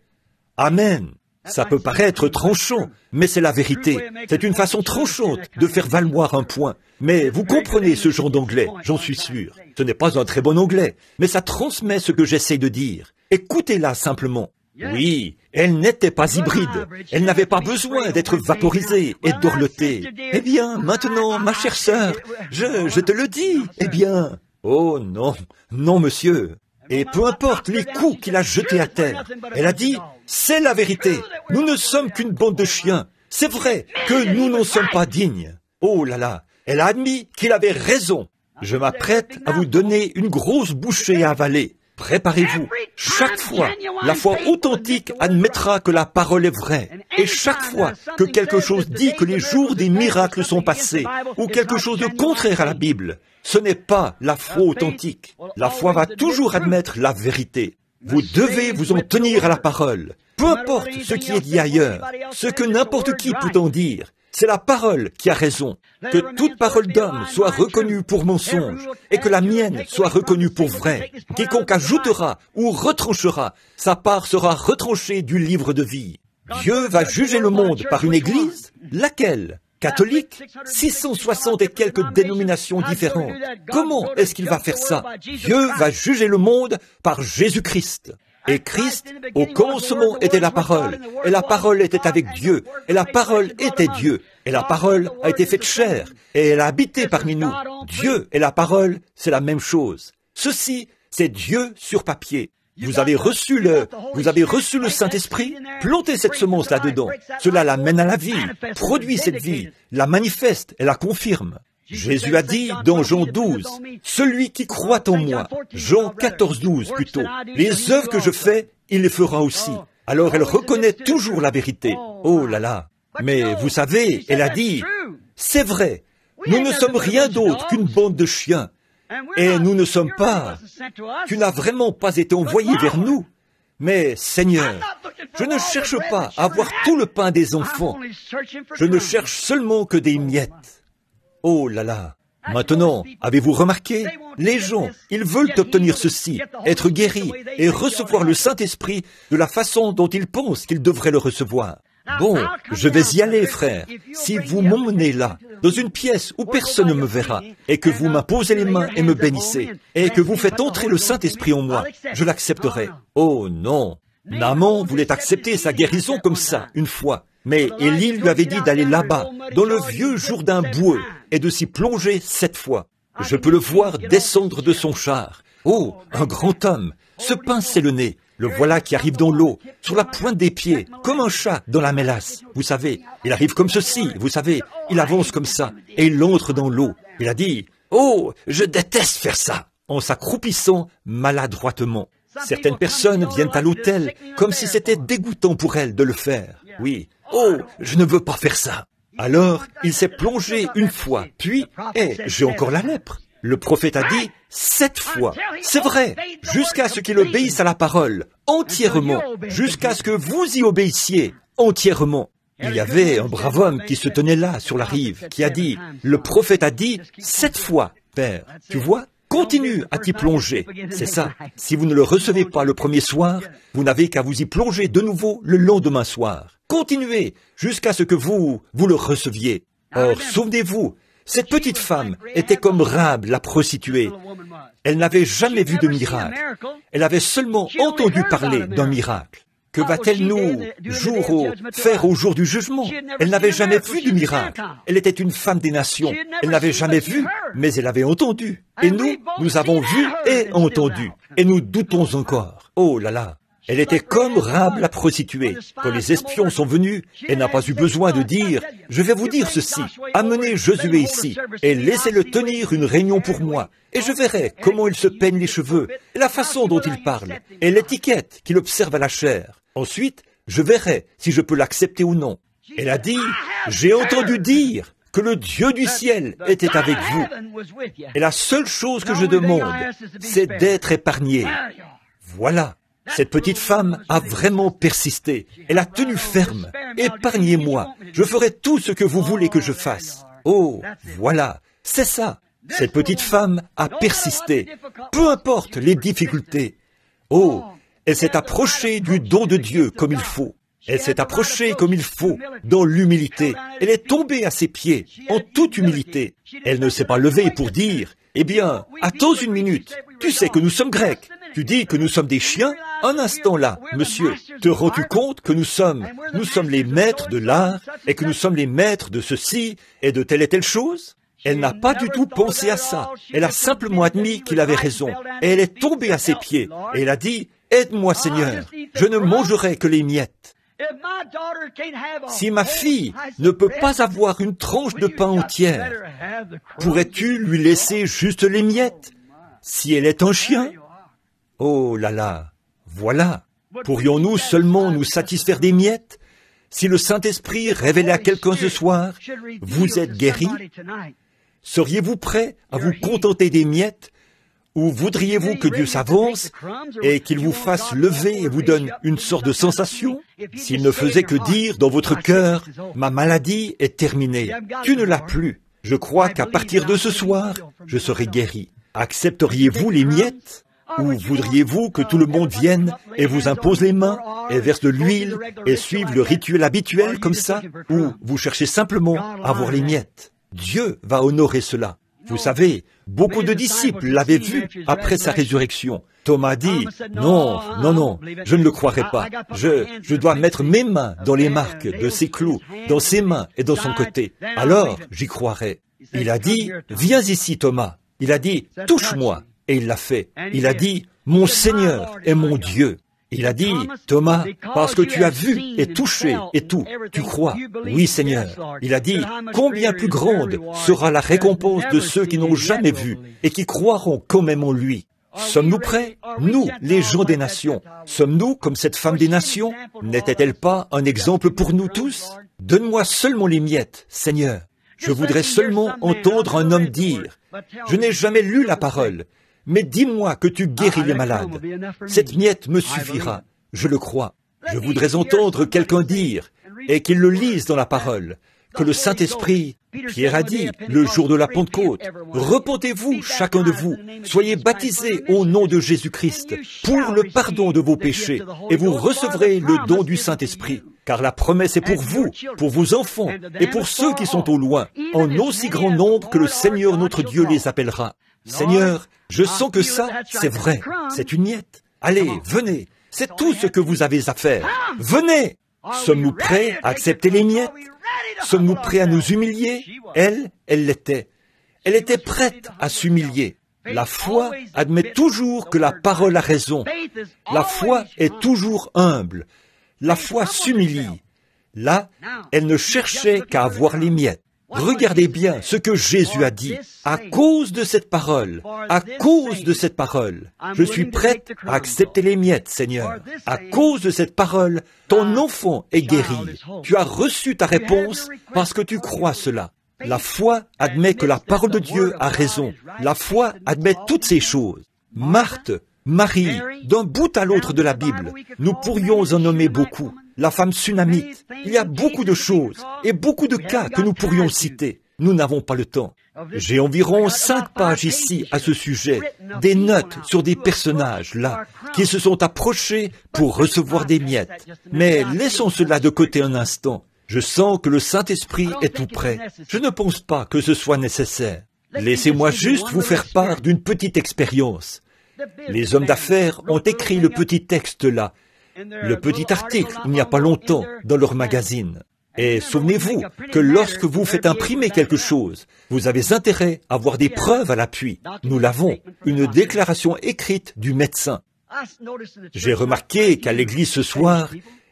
Amen. Ça peut paraître tranchant, mais c'est la vérité. C'est une façon tranchante de faire valoir un point. Mais vous comprenez ce genre d'anglais, j'en suis sûr. Ce n'est pas un très bon anglais, mais ça transmet ce que j'essaie de dire. Écoutez-la simplement. Oui, elle n'était pas hybride. Elle n'avait pas besoin d'être vaporisée et dorlotée. Eh bien, maintenant, ma chère sœur, je te le dis. Eh bien, oh non, non monsieur. Et peu importe les coups qu'il a jetés à terre, elle a dit, c'est la vérité, nous ne sommes qu'une bande de chiens. C'est vrai que nous n'en sommes pas dignes. Oh là là, elle a admis qu'il avait raison. Je m'apprête à vous donner une grosse bouchée à avaler. Préparez-vous. Chaque fois, la foi authentique admettra que la parole est vraie. Et chaque fois que quelque chose dit que les jours des miracles sont passés, ou quelque chose de contraire à la Bible, ce n'est pas la foi authentique. La foi va toujours admettre la vérité. Vous devez vous en tenir à la parole. Peu importe ce qui est dit ailleurs, ce que n'importe qui peut en dire, c'est la parole qui a raison. Que toute parole d'homme soit reconnue pour mensonge et que la mienne soit reconnue pour vraie. Quiconque ajoutera ou retranchera, sa part sera retranchée du livre de vie. Dieu va juger le monde par une église? Laquelle? Catholique? 660 et quelques dénominations différentes. Comment est-ce qu'il va faire ça? Dieu va juger le monde par Jésus-Christ. Et Christ, au commencement, était la parole. Et la parole était avec Dieu. Et la parole était Dieu. Et la parole a été faite chair. Et elle a habité parmi nous. Dieu et la parole, c'est la même chose. Ceci, c'est Dieu sur papier. Vous avez reçu le Saint-Esprit? Plantez cette semence là-dedans. Cela l'amène à la vie, produit cette vie, la manifeste et la confirme. Jésus a dit dans Jean 12, « Celui qui croit en moi », Jean 14, 12 plutôt, « Les œuvres que je fais, il les fera aussi. » Alors elle reconnaît toujours la vérité. Oh là là. Mais vous savez, elle a dit, « C'est vrai, nous ne sommes rien d'autre qu'une bande de chiens. Et nous ne sommes pas. Tu n'as vraiment pas été envoyé vers nous. Mais Seigneur, je ne cherche pas à avoir tout le pain des enfants. Je ne cherche seulement que des miettes. » Oh là là. Maintenant, avez-vous remarqué? Les gens, ils veulent obtenir ceci, être guéris et recevoir le Saint-Esprit de la façon dont ils pensent qu'ils devraient le recevoir. Bon, je vais y aller, frère. Si vous m'emmenez là, dans une pièce où personne ne me verra, et que vous m'imposez les mains et me bénissez, et que vous faites entrer le Saint-Esprit en moi, je l'accepterai. Oh non. Naaman voulait accepter sa guérison comme ça, une fois. Mais Élie lui avait dit d'aller là-bas, dans le vieux Jourdain boueux, et de s'y plonger 7 fois. Je peux le voir descendre de son char. Oh, un grand homme, se pincer le nez. Le voilà qui arrive dans l'eau, sur la pointe des pieds, comme un chat dans la mélasse. Vous savez, il arrive comme ceci, vous savez, il avance comme ça, et il entre dans l'eau. Il a dit, « Oh, je déteste faire ça !» en s'accroupissant maladroitement. Certaines personnes viennent à l'hôtel comme si c'était dégoûtant pour elles de le faire. Oui, « Oh, je ne veux pas faire ça !» Alors, il s'est plongé une fois, puis, j'ai encore la lèpre. Le prophète a dit 7 fois. C'est vrai, jusqu'à ce qu'il obéisse à la parole, entièrement, jusqu'à ce que vous y obéissiez, entièrement. Il y avait un brave homme qui se tenait là, sur la rive, qui a dit, le prophète a dit 7 fois, Père. Tu vois? Continue à t'y plonger. C'est ça. Si vous ne le recevez pas le premier soir, vous n'avez qu'à vous y plonger de nouveau le lendemain soir. Continuez jusqu'à ce que vous le receviez. Or, souvenez-vous, cette petite femme était comme Rahab, la prostituée. Elle n'avait jamais vu de miracle. Elle avait seulement entendu parler d'un miracle. Que va-t-elle faire au jour du jugement? Elle n'avait jamais vu de miracle. Elle était une femme des nations. Elle n'avait jamais vu, mais elle avait entendu. Et nous avons vu et entendu. Et nous doutons encore. Oh là là! Elle était comme Rahab la prostituée. Quand les espions sont venus, elle n'a pas eu besoin de dire « Je vais vous dire ceci, amenez Josué ici et laissez-le tenir une réunion pour moi, et je verrai comment il se peigne les cheveux, et la façon dont il parle, et l'étiquette qu'il observe à la chair. Ensuite, je verrai si je peux l'accepter ou non. » Elle a dit « J'ai entendu dire que le Dieu du ciel était avec vous. Et la seule chose que je demande, c'est d'être épargné. » Voilà. Cette petite femme a vraiment persisté. Elle a tenu ferme. Épargnez-moi. Je ferai tout ce que vous voulez que je fasse. Oh, voilà. C'est ça. Cette petite femme a persisté. Peu importe les difficultés. Oh, elle s'est approchée du don de Dieu comme il faut. Elle s'est approchée comme il faut, dans l'humilité. Elle est tombée à ses pieds, en toute humilité. Elle ne s'est pas levée pour dire, « Eh bien, attends une minute. Tu sais que nous sommes grecs. Tu dis que nous sommes des chiens? Un instant là, monsieur, te rends-tu compte que nous sommes les maîtres de l'art et que nous sommes les maîtres de ceci et de telle et telle chose? » Elle n'a pas du tout pensé à ça. Elle a simplement admis qu'il avait raison. Et elle est tombée à ses pieds. Et elle a dit, « Aide-moi, Seigneur. Je ne mangerai que les miettes. Si ma fille ne peut pas avoir une tranche de pain entière, pourrais-tu lui laisser juste les miettes? Si elle est un chien? » Oh là là, voilà. Pourrions-nous seulement nous satisfaire des miettes? Si le Saint-Esprit révélait à quelqu'un ce soir, vous êtes guéri? Seriez-vous prêt à vous contenter des miettes? Ou voudriez-vous que Dieu s'avance et qu'il vous fasse lever et vous donne une sorte de sensation? S'il ne faisait que dire dans votre cœur, « Ma maladie est terminée, tu ne l'as plus. Je crois qu'à partir de ce soir, je serai guéri. » Accepteriez-vous les miettes? Ou voudriez-vous que tout le monde vienne et vous impose les mains et verse de l'huile et suive le rituel habituel comme ça? Ou vous cherchez simplement à avoir les miettes? Dieu va honorer cela. Vous savez, beaucoup de disciples l'avaient vu après sa résurrection. Thomas dit, « Non, non, non, je ne le croirai pas. Je dois mettre mes mains dans les marques de ses clous, dans ses mains et dans son côté. Alors, j'y croirai. » Il a dit, « Viens ici, Thomas. » Il a dit, « Touche-moi. » Et il l'a fait. Il a dit, « Mon Seigneur est mon Dieu. » Il a dit, « Thomas, parce que tu as vu et touché et tout, tu crois. » Oui, Seigneur. Il a dit, « Combien plus grande sera la récompense de ceux qui n'ont jamais vu et qui croiront quand même en lui. » Sommes-nous prêts? Nous, les gens des nations. Sommes-nous comme cette femme des nations? N'était-elle pas un exemple pour nous tous? Donne-moi seulement les miettes, Seigneur. Je voudrais seulement entendre un homme dire, « Je n'ai jamais lu la parole. Mais dis-moi que tu guéris les malades. Cette miette me suffira, je le crois. Je voudrais entendre quelqu'un dire, et qu'il le lise dans la parole, que le Saint-Esprit, Pierre a dit, le jour de la Pentecôte, « Repentez-vous, chacun de vous, soyez baptisés au nom de Jésus-Christ, pour le pardon de vos péchés, et vous recevrez le don du Saint-Esprit. Car la promesse est pour vous, pour vos enfants, et pour ceux qui sont au loin, en aussi grand nombre que le Seigneur notre Dieu les appellera. » Seigneur, je sens que ça, c'est vrai, c'est une miette. Allez, venez, c'est tout ce que vous avez à faire. Venez! Sommes-nous prêts à accepter les miettes? Sommes-nous prêts à nous humilier? Elle l'était. Elle était prête à s'humilier. La foi admet toujours que la parole a raison. La foi est toujours humble. La foi s'humilie. Là, elle ne cherchait qu'à avoir les miettes. Regardez bien ce que Jésus a dit. À cause de cette parole, je suis prête à accepter les miettes, Seigneur. À cause de cette parole, ton enfant est guéri. Tu as reçu ta réponse parce que tu crois cela. La foi admet que la parole de Dieu a raison. La foi admet toutes ces choses. Marthe, Marie, d'un bout à l'autre de la Bible, nous pourrions en nommer beaucoup. La femme sunamite, il y a beaucoup de choses et beaucoup de cas que nous pourrions citer. Nous n'avons pas le temps. J'ai environ 5 pages ici à ce sujet, des notes sur des personnages là, qui se sont approchés pour recevoir des miettes. Mais laissons cela de côté un instant. Je sens que le Saint-Esprit est tout près. Je ne pense pas que ce soit nécessaire. Laissez-moi juste vous faire part d'une petite expérience. Les hommes d'affaires ont écrit le petit texte là, le petit article il n'y a pas longtemps dans leur magazine. Et souvenez-vous que lorsque vous faites imprimer quelque chose, vous avez intérêt à avoir des preuves à l'appui. Nous l'avons, une déclaration écrite du médecin. J'ai remarqué qu'à l'église ce soir,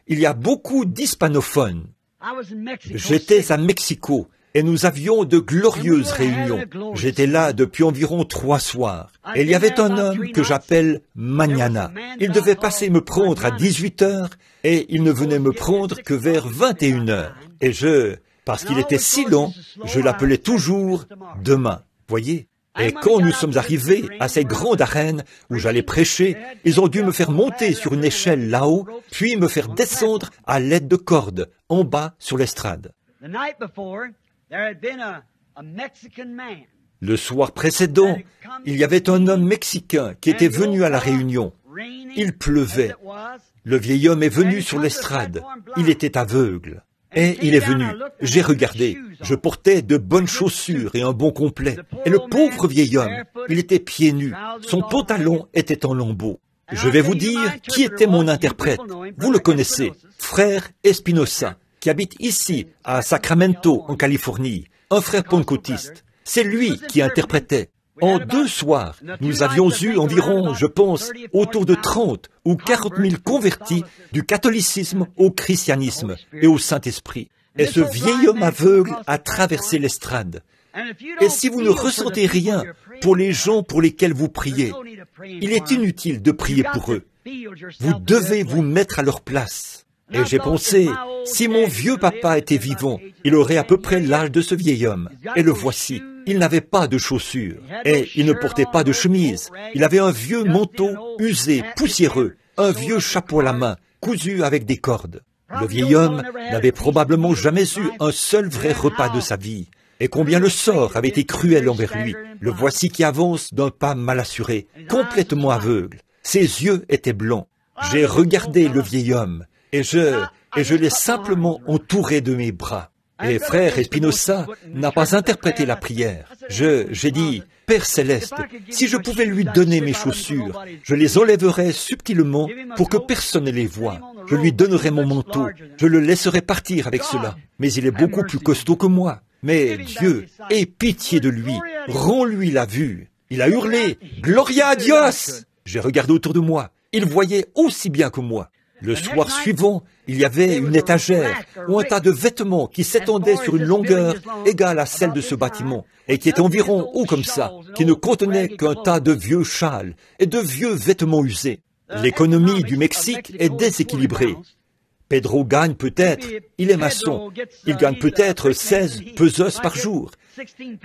il y a beaucoup d'hispanophones. J'étais à Mexico et nous avions de glorieuses réunions. J'étais là depuis environ 3 soirs. Et il y avait un homme que j'appelle Mañana. Il devait passer me prendre à 18h et il ne venait me prendre que vers 21h. Et parce qu'il était si lent, je l'appelais toujours demain. Voyez? Et quand nous sommes arrivés à cette grande arène où j'allais prêcher, ils ont dû me faire monter sur une échelle là-haut, puis me faire descendre à l'aide de cordes, en bas sur l'estrade. Le soir précédent, il y avait un homme mexicain qui était venu à la réunion. Il pleuvait. Le vieil homme est venu sur l'estrade. Il était aveugle. Et il est venu. J'ai regardé. Je portais de bonnes chaussures et un bon complet. Et le pauvre vieil homme, il était pieds nus. Son pantalon était en lambeaux. Je vais vous dire qui était mon interprète. Vous le connaissez, frère Espinosa, qui habite ici, à Sacramento, en Californie. Un frère pentecôtiste. C'est lui qui interprétait. En 2 soirs, nous avions eu environ, je pense, autour de 30 ou 40 000 convertis du catholicisme au christianisme et au Saint-Esprit. Et ce vieil homme aveugle a traversé l'estrade. Et si vous ne ressentez rien pour les gens pour lesquels vous priez, il est inutile de prier pour eux. Vous devez vous mettre à leur place. Et j'ai pensé, si mon vieux papa était vivant, il aurait à peu près l'âge de ce vieil homme. Et le voici. Il n'avait pas de chaussures. Et il ne portait pas de chemise. Il avait un vieux manteau usé, poussiéreux, un vieux chapeau à la main, cousu avec des cordes. Le vieil homme n'avait probablement jamais eu un seul vrai repas de sa vie. Et combien le sort avait été cruel envers lui. Le voici qui avance d'un pas mal assuré, complètement aveugle. Ses yeux étaient blancs. J'ai regardé le vieil homme. Et je l'ai simplement entouré de mes bras. Et frère Espinosa n'a pas interprété la prière. J'ai dit, Père Céleste, si je pouvais lui donner mes chaussures, je les enlèverais subtilement pour que personne ne les voie. Je lui donnerais mon manteau, je le laisserais partir avec cela. Mais il est beaucoup plus costaud que moi. Mais Dieu, aie pitié de lui, rends-lui la vue. Il a hurlé, Gloria a Dios! J'ai regardé autour de moi. Il voyait aussi bien que moi. Le soir suivant, il y avait une étagère ou un tas de vêtements qui s'étendaient sur une longueur égale à celle de ce bâtiment et qui était environ haut comme ça, qui ne contenait qu'un tas de vieux châles et de vieux vêtements usés. L'économie du Mexique est déséquilibrée. Pedro gagne peut-être, il est maçon, il gagne peut-être 16 pesos par jour,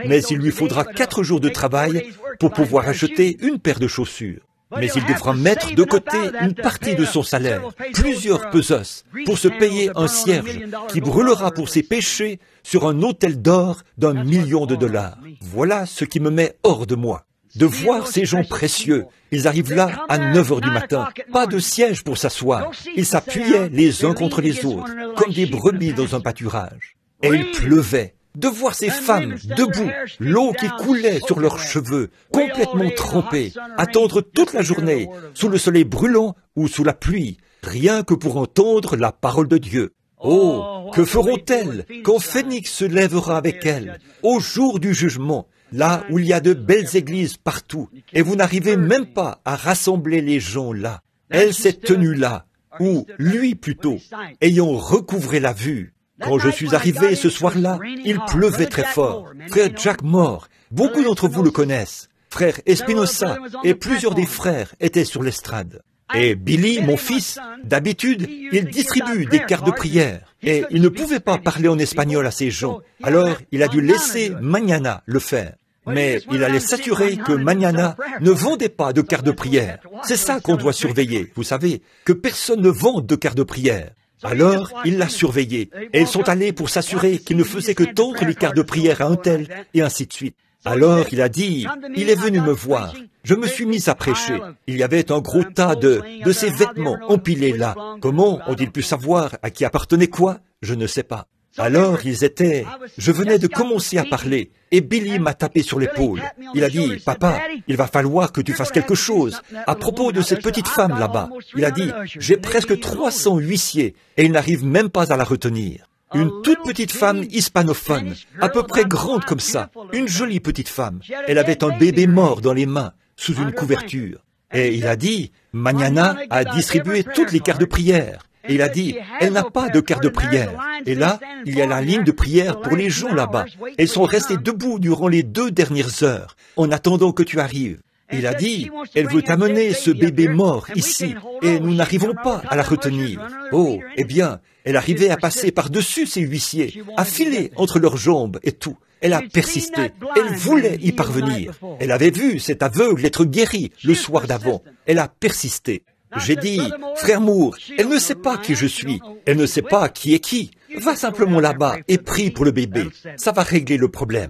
mais il lui faudra 4 jours de travail pour pouvoir acheter une paire de chaussures. Mais il devra mettre de côté une partie de son salaire, plusieurs pesos, pour se payer un cierge qui brûlera pour ses péchés sur un autel d'or d'1 million de dollars. Voilà ce qui me met hors de moi. De voir ces gens précieux, ils arrivent là à 9h du matin, pas de siège pour s'asseoir. Ils s'appuyaient les uns contre les autres, comme des brebis dans un pâturage. Et il pleuvait. De voir ces femmes debout, l'eau qui coulait sur leurs cheveux, complètement trempés, attendre toute la journée, sous le soleil brûlant ou sous la pluie, rien que pour entendre la parole de Dieu. Oh, que feront-elles quand Phénix se lèvera avec elles, au jour du jugement, là où il y a de belles églises partout, et vous n'arrivez même pas à rassembler les gens là. Elle s'est tenue là, ou lui plutôt, ayant recouvré la vue. Quand je suis arrivé ce soir-là, il pleuvait très fort. Frère Jack Moore, beaucoup d'entre vous le connaissent. Frère Espinosa et plusieurs des frères étaient sur l'estrade. Et Billy, mon fils, d'habitude, il distribue des cartes de prière. Et il ne pouvait pas parler en espagnol à ces gens. Alors, il a dû laisser Mañana le faire. Mais il allait s'assurer que Mañana ne vendait pas de cartes de prière. C'est ça qu'on doit surveiller, vous savez, que personne ne vende de cartes de prière. Alors, il l'a surveillé, et ils sont allés pour s'assurer qu'il ne faisait que tendre les cartes de prière à un tel, et ainsi de suite. Alors, il a dit, il est venu me voir. Je me suis mis à prêcher. Il y avait un gros tas de ses vêtements empilés là. Comment ont-ils pu savoir à qui appartenait quoi? Je ne sais pas. Alors, je venais de commencer à parler, et Billy m'a tapé sur l'épaule. Il a dit, « Papa, il va falloir que tu fasses quelque chose à propos de cette petite femme là-bas. » Il a dit, « J'ai presque 300 huissiers, et il n'arrive même pas à la retenir. » Une toute petite femme hispanophone, à peu près grande comme ça, une jolie petite femme. Elle avait un bébé mort dans les mains, sous une couverture. Et il a dit, « Mañana a distribué toutes les cartes de prière. » Et il a dit, elle n'a pas de carte de prière. Et là, il y a la ligne de prière pour les gens là-bas. Elles sont restées debout durant les 2 dernières heures, en attendant que tu arrives. Il a dit, elle veut amener ce bébé mort ici, et nous n'arrivons pas à la retenir. Oh, eh bien, elle arrivait à passer par-dessus ces huissiers, à filer entre leurs jambes et tout. Elle a persisté. Elle voulait y parvenir. Elle avait vu cet aveugle être guéri le soir d'avant. Elle a persisté. J'ai dit, frère Moore, elle ne sait pas qui je suis. Elle ne sait pas qui est qui. Va simplement là-bas et prie pour le bébé. Ça va régler le problème.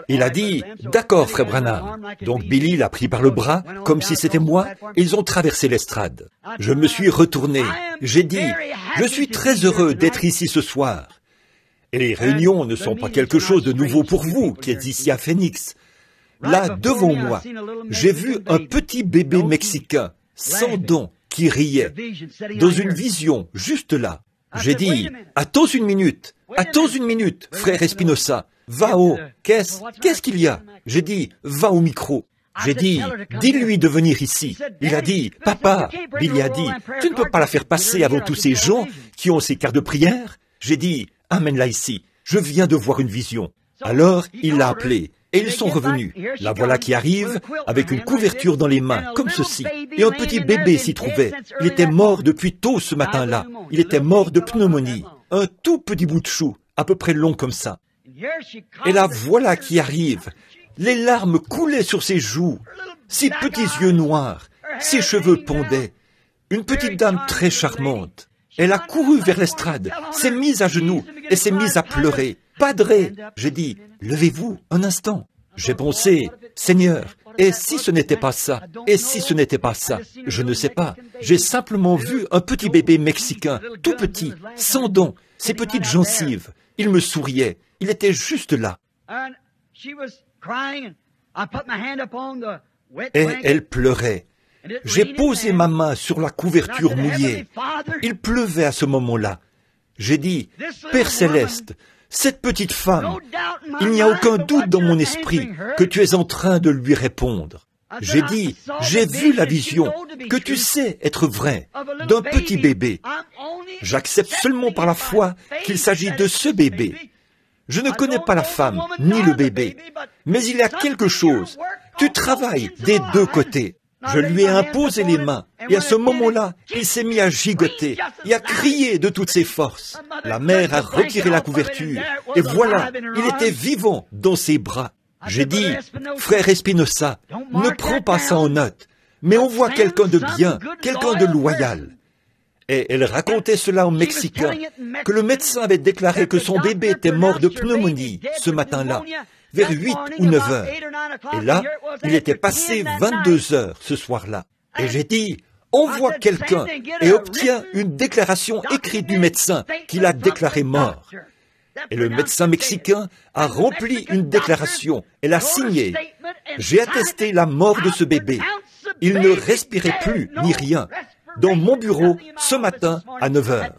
Il a dit, d'accord, frère Branham. Donc Billy l'a pris par le bras, comme si c'était moi, et ils ont traversé l'estrade. Je me suis retourné. J'ai dit, je suis très heureux d'être ici ce soir. Et les réunions ne sont pas quelque chose de nouveau pour vous, qui êtes ici à Phoenix. Là, devant moi, j'ai vu un petit bébé mexicain, sans dents, qui riait, dans une vision, juste là. J'ai dit, attends une minute, frère Espinosa, va au... Qu'est-ce qu'il y a? J'ai dit, va au micro. J'ai dit, dis-lui de venir ici. Il a dit, papa, Billy a dit, tu ne peux pas la faire passer avant tous ces gens qui ont ces cartes de prière? J'ai dit, amène-la ici, je viens de voir une vision. Alors, il l'a appelée. Et ils sont revenus. La voilà qui arrive, avec une couverture dans les mains, comme ceci. Et un petit bébé s'y trouvait. Il était mort depuis tôt ce matin-là. Il était mort de pneumonie. Un tout petit bout de chou, à peu près long comme ça. Et la voilà qui arrive. Les larmes coulaient sur ses joues. Ses petits yeux noirs. Ses cheveux pendaient. Une petite dame très charmante. Elle a couru vers l'estrade, s'est mise à genoux et s'est mise à pleurer. Padré, j'ai dit, levez-vous un instant. J'ai pensé, Seigneur, et si ce n'était pas ça, et si ce n'était pas ça, je ne sais pas. J'ai simplement vu un petit bébé mexicain, tout petit, sans dents, ses petites gencives. Il me souriait, il était juste là. Et elle pleurait. J'ai posé ma main sur la couverture mouillée. Il pleuvait à ce moment-là. J'ai dit, Père Céleste, cette petite femme, il n'y a aucun doute dans mon esprit que tu es en train de lui répondre. J'ai dit, j'ai vu la vision, que tu sais être vrai, d'un petit bébé. J'accepte seulement par la foi qu'il s'agit de ce bébé. Je ne connais pas la femme, ni le bébé, mais il y a quelque chose. Tu travailles des 2 côtés. Je lui ai imposé les mains, et à ce moment-là, il s'est mis à gigoter et à crier de toutes ses forces. La mère a retiré la couverture, et voilà, il était vivant dans ses bras. J'ai dit, frère Espinosa, ne prends pas ça en note, mais on voit quelqu'un de bien, quelqu'un de loyal. Et elle racontait cela en mexicain, que le médecin avait déclaré que son bébé était mort de pneumonie ce matin-là, vers 8 ou 9 heures. Et là, il était passé 22 heures ce soir-là. Et j'ai dit, envoie quelqu'un et obtiens une déclaration écrite du médecin qu'il a déclaré mort. Et le médecin mexicain a rempli une déclaration et l'a signée. J'ai attesté la mort de ce bébé. Il ne respirait plus ni rien. Dans mon bureau, ce matin, à 9 heures.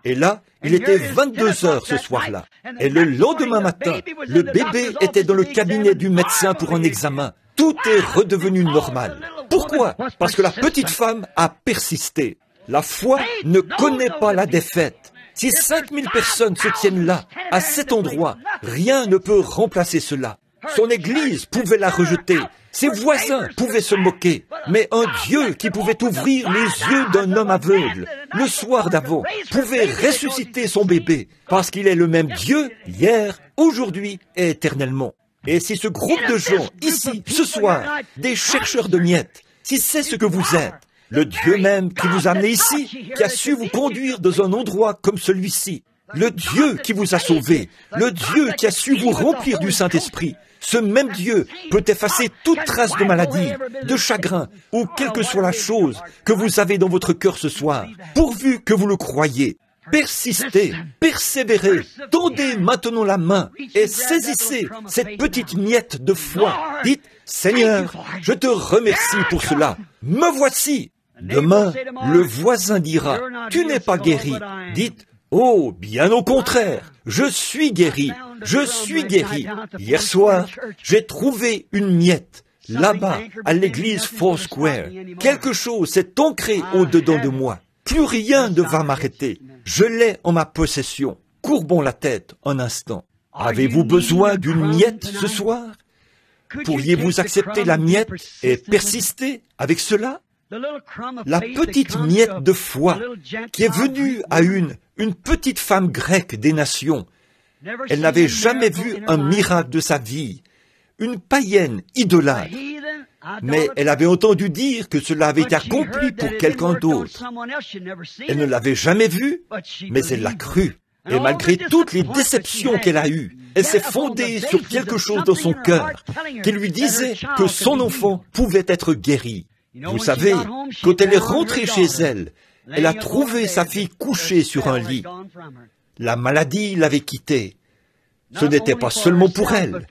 Et là, il était 22 heures ce soir-là. Et le lendemain matin, le bébé était dans le cabinet du médecin pour un examen. Tout est redevenu normal. Pourquoi? Parce que la petite femme a persisté. La foi ne connaît pas la défaite. Si 5000 personnes se tiennent là, à cet endroit, rien ne peut remplacer cela. Son église pouvait la rejeter. Ses voisins pouvaient se moquer. Mais un Dieu qui pouvait ouvrir les yeux d'un homme aveugle le soir d'avant, pouvait ressusciter son bébé, parce qu'il est le même Dieu, hier, aujourd'hui et éternellement. Et si ce groupe de gens, ici, ce soir, des chercheurs de miettes, si c'est ce que vous êtes, le Dieu même qui vous a amené ici, qui a su vous conduire dans un endroit comme celui-ci, le Dieu qui vous a sauvé, le Dieu qui a su vous remplir du Saint-Esprit, ce même Dieu peut effacer toute trace de maladie, de chagrin, ou quelle que soit la chose que vous avez dans votre cœur ce soir, pourvu que vous le croyez. Persistez, persévérez, tendez maintenant la main et saisissez cette petite miette de foi. Dites, Seigneur, je te remercie pour cela. Me voici. Demain, le voisin dira, tu n'es pas guéri. Dites, oh, bien au contraire, je suis guéri, je suis guéri. Hier soir, j'ai trouvé une miette, là-bas, à l'église Foursquare. Quelque chose s'est ancré au-dedans de moi. Plus rien ne va m'arrêter. Je l'ai en ma possession. Courbons la tête un instant. Avez-vous besoin d'une miette ce soir? Pourriez-vous accepter la miette et persister avec cela? La petite miette de foi qui est venue à une petite femme grecque des nations. Elle n'avait jamais vu un miracle de sa vie. Une païenne idolâtre. Mais elle avait entendu dire que cela avait été accompli pour quelqu'un d'autre. Elle ne l'avait jamais vu, mais elle l'a cru. Et malgré toutes les déceptions qu'elle a eues, elle s'est fondée sur quelque chose dans son cœur qui lui disait que son enfant pouvait être guéri. Vous savez, quand elle est rentrée chez elle, elle a trouvé sa fille couchée sur un lit. La maladie l'avait quittée. Ce n'était pas seulement pour elle,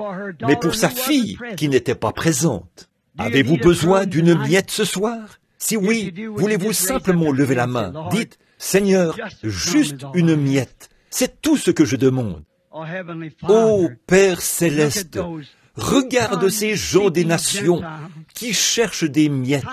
mais pour sa fille qui n'était pas présente. Avez-vous besoin d'une miette ce soir? Si oui, voulez-vous simplement lever la main? Dites, Seigneur, juste une miette. C'est tout ce que je demande. Ô Père céleste, regarde ces gens des nations qui cherchent des miettes.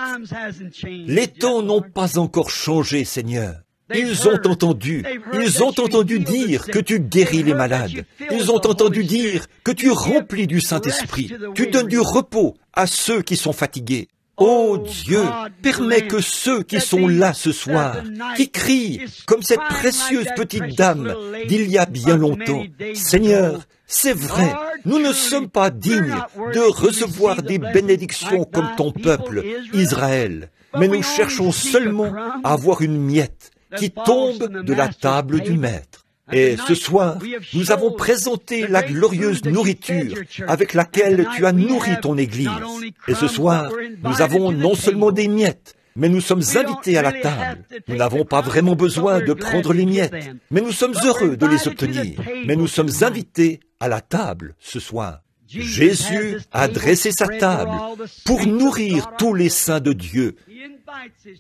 Les temps n'ont pas encore changé, Seigneur. Ils ont entendu dire que tu guéris les malades. Ils ont entendu dire que tu remplis du Saint-Esprit. Tu donnes du repos à ceux qui sont fatigués. Ô Dieu, permets que ceux qui sont là ce soir, qui crient comme cette précieuse petite dame d'il y a bien longtemps, Seigneur, c'est vrai, nous ne sommes pas dignes de recevoir des bénédictions comme ton peuple, Israël, mais nous cherchons seulement à avoir une miette qui tombe de la table du Maître. Et ce soir, nous avons présenté la glorieuse nourriture avec laquelle tu as nourri ton Église. Et ce soir, nous avons non seulement des miettes, mais nous sommes invités à la table. Nous n'avons pas vraiment besoin de prendre les miettes, mais nous sommes heureux de les obtenir. Mais nous sommes invités à la table ce soir. Jésus a dressé sa table pour nourrir tous les saints de Dieu.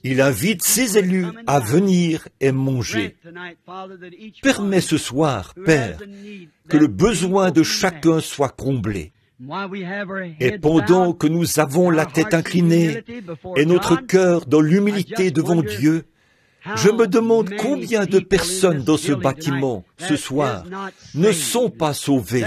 Il invite ses élus à venir et manger. Permets ce soir, Père, que le besoin de chacun soit comblé. Et pendant que nous avons la tête inclinée et notre cœur dans l'humilité devant Dieu, je me demande combien de personnes dans ce bâtiment, ce soir, ne sont pas sauvées.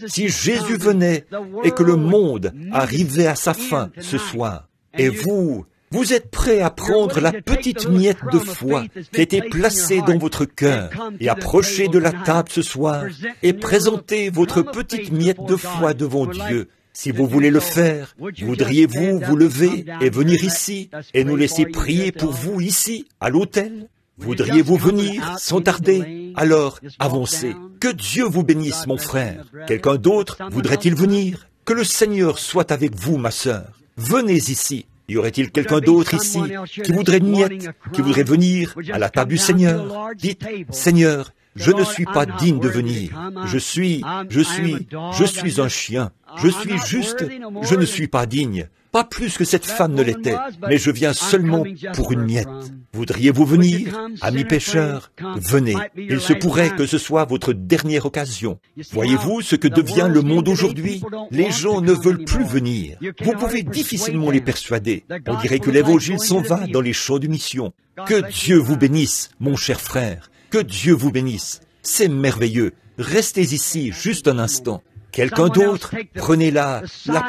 Si Jésus venait et que le monde arrivait à sa fin ce soir, et vous êtes prêts à prendre la petite miette de foi qui a été placée dans votre cœur et approcher de la table ce soir et présenter votre petite miette de foi devant Dieu. Si vous voulez le faire, voudriez-vous vous lever et venir ici et nous laisser prier pour vous ici, à l'autel? Voudriez-vous venir sans tarder? Alors, avancez. Que Dieu vous bénisse, mon frère. Quelqu'un d'autre voudrait-il venir? Que le Seigneur soit avec vous, ma sœur. Venez ici. Y aurait-il quelqu'un d'autre ici qui voudrait une miette, qui voudrait venir à la table du Seigneur? Dites, Seigneur, je ne suis pas digne de venir. Je suis un chien. Je ne suis pas digne. Pas plus que cette femme ne l'était, mais je viens seulement pour une miette. Voudriez-vous venir, amis pécheurs? Venez. Il se pourrait que ce soit votre dernière occasion. Voyez-vous ce que devient le monde aujourd'hui? Les gens ne veulent plus venir. Vous pouvez difficilement les persuader. On dirait que l'évangile s'en va dans les champs de mission. Que Dieu vous bénisse, mon cher frère. Que Dieu vous bénisse. C'est merveilleux. Restez ici juste un instant. Quelqu'un d'autre, prenez la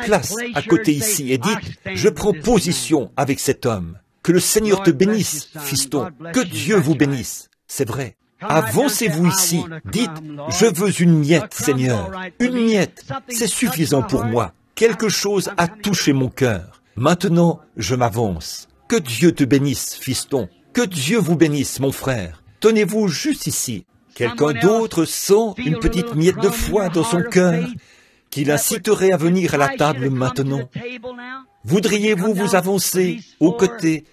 place à côté ici et dites, je prends position avec cet homme. Que le Seigneur te bénisse, fiston. Que Dieu vous bénisse. C'est vrai. Avancez-vous ici. Dites, je veux une miette, Seigneur. Une miette, c'est suffisant pour moi. Quelque chose a touché mon cœur. Maintenant, je m'avance. Que Dieu te bénisse, fiston. Que Dieu vous bénisse, mon frère. Tenez-vous juste ici. Quelqu'un d'autre sent une petite miette de foi dans son cœur qui l'inciterait à venir à la table maintenant. Voudriez-vous vous avancer aux côtés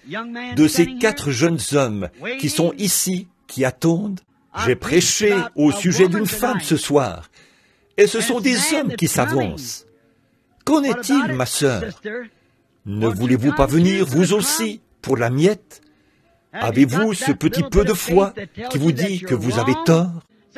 de ces 4 jeunes hommes qui sont ici, qui attendent? J'ai prêché au sujet d'une femme ce soir, et ce sont des hommes qui s'avancent. Qu'en est-il, ma sœur? Ne voulez-vous pas venir, vous aussi, pour la miette? Avez-vous ce petit peu de foi qui vous dit que vous avez tort?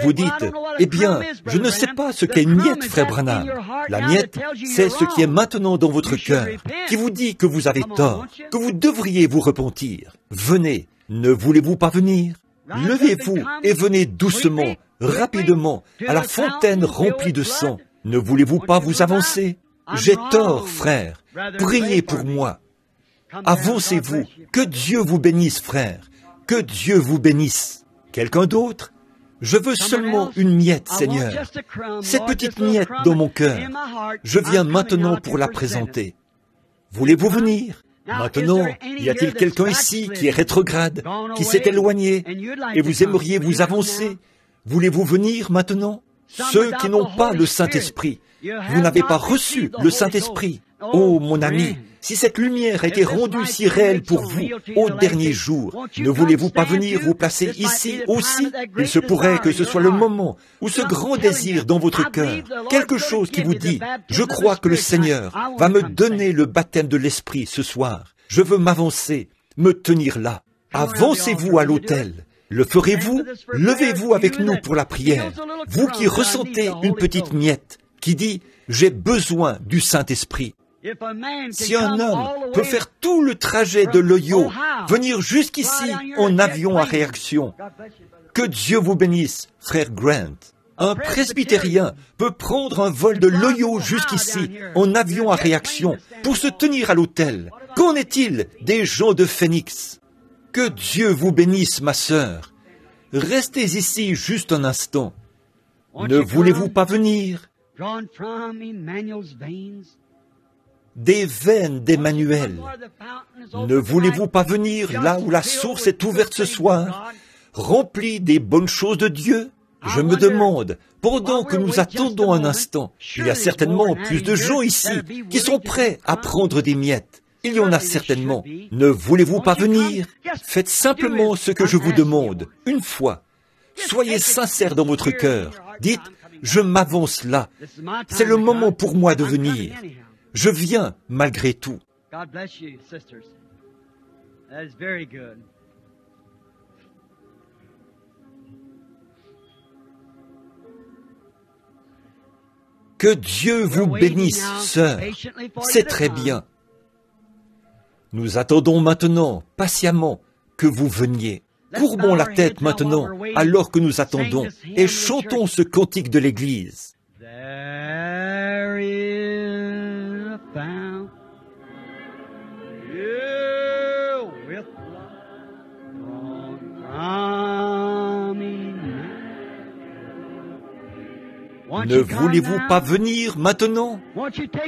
Vous dites, eh bien, je ne sais pas ce qu'est une miette, frère Branham. La miette, c'est ce qui est maintenant dans votre cœur, qui vous dit que vous avez tort, que vous devriez vous repentir. Venez, ne voulez-vous pas venir? Levez-vous et venez doucement, rapidement, à la fontaine remplie de sang. Ne voulez-vous pas vous avancer? J'ai tort, frère. Priez pour moi. Avancez-vous. Que Dieu vous bénisse, frère. Que Dieu vous bénisse. Quelqu'un d'autre? Je veux seulement une miette, Seigneur. Cette petite miette dans mon cœur. Je viens maintenant pour la présenter. Voulez-vous venir? Maintenant, y a-t-il quelqu'un ici qui est rétrograde, qui s'est éloigné, et vous aimeriez vous avancer? Voulez-vous venir maintenant? Ceux qui n'ont pas le Saint-Esprit. Vous n'avez pas reçu le Saint-Esprit. Oh, mon ami, si cette lumière a été rendue si réelle pour vous au dernier jour, ne voulez-vous pas venir vous placer ici aussi? Il se pourrait que ce soit le moment où ce grand désir dans votre cœur, quelque chose qui vous dit, je crois que le Seigneur va me donner le baptême de l'Esprit ce soir. Je veux m'avancer, me tenir là. Avancez-vous à l'autel. Le ferez-vous? Levez-vous avec nous pour la prière. Vous qui ressentez une petite miette, qui dit, j'ai besoin du Saint-Esprit. Si un homme peut faire tout le trajet de l'Ohio, venir jusqu'ici en avion à réaction, que Dieu vous bénisse, frère Grant. Un presbytérien peut prendre un vol de l'Ohio jusqu'ici en avion à réaction pour se tenir à l'autel. Qu'en est-il des gens de Phoenix? Que Dieu vous bénisse, ma sœur. Restez ici juste un instant. Ne voulez-vous pas venir? Des veines d'Emmanuel. Ne voulez-vous pas venir là où la source est ouverte ce soir, remplie des bonnes choses de Dieu? Je me demande, pendant que nous attendons un instant, il y a certainement plus de gens ici qui sont prêts à prendre des miettes. Il y en a certainement. Ne voulez-vous pas venir? Faites simplement ce que je vous demande, une fois. Soyez sincères dans votre cœur. Dites, je m'avance là. C'est le moment pour moi de venir. Je viens malgré tout. Que Dieu vous bénisse, sœur. C'est très bien. Nous attendons maintenant, patiemment, que vous veniez. Courbons la tête maintenant, alors que nous attendons, et chantons ce cantique de l'Église. There is a fountain, with blood from Emmanuel. Ne voulez-vous pas venir maintenant?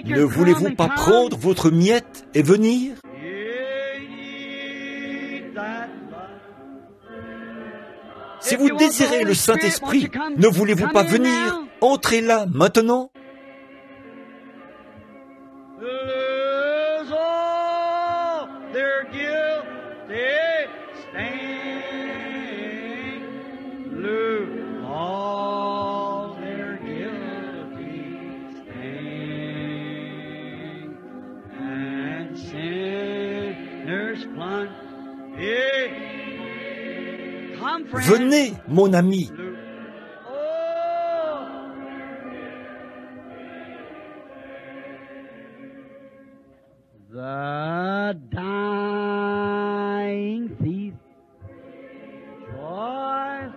Ne voulez-vous pas prendre votre miette et venir? Si vous désirez le Saint-Esprit, ne voulez-vous pas venir? Entrez là maintenant. Venez, mon ami. The dying thief, joy.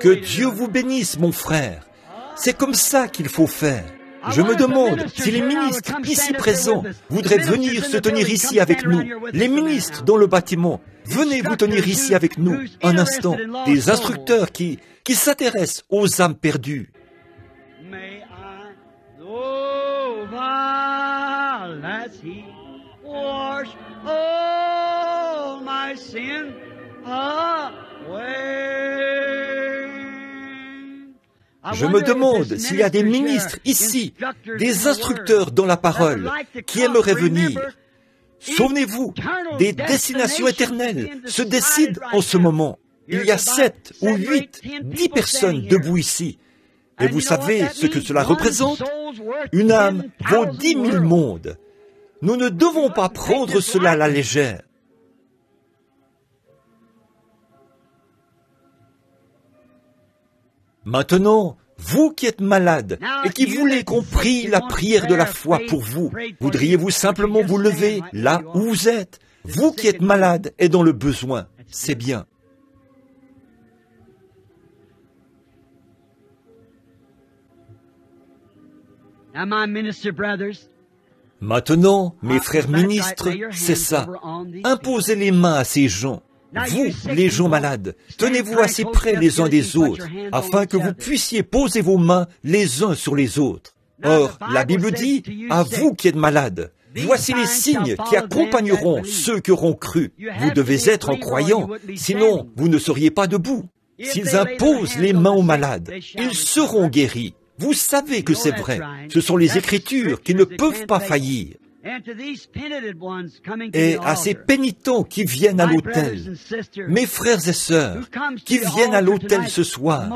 Que Dieu vous bénisse, mon frère. C'est comme ça qu'il faut faire. Je me demande si les ministres ici présents voudraient venir se tenir ici avec nous. Les ministres dans le bâtiment, venez vous tenir ici avec nous un instant. Des instructeurs qui s'intéressent aux âmes perdues. Je me demande s'il y a des ministres ici, des instructeurs dans la parole, qui aimeraient venir. Souvenez-vous, des destinations éternelles se décident en ce moment. Il y a 7 ou 8, 10 personnes debout ici. Et vous savez ce que cela représente? Une âme vaut 10 000 mondes. Nous ne devons pas prendre cela à la légère. Maintenant, vous qui êtes malade et qui voulez qu'on prie la prière de la foi pour vous, voudriez-vous simplement vous lever là où vous êtes? Vous qui êtes malade et dans le besoin, c'est bien. Maintenant, mes frères ministres, c'est ça. Imposez les mains à ces gens. Vous, les gens malades, tenez-vous assez près les uns des autres, afin que vous puissiez poser vos mains les uns sur les autres. Or, la Bible dit, à vous qui êtes malades, voici les signes qui accompagneront ceux qui auront cru. Vous devez être un croyant, sinon vous ne seriez pas debout. S'ils imposent les mains aux malades, ils seront guéris. Vous savez que c'est vrai. Ce sont les Écritures qui ne peuvent pas faillir. Et à ces pénitents qui viennent à l'autel, mes frères et sœurs, qui viennent à l'autel ce soir,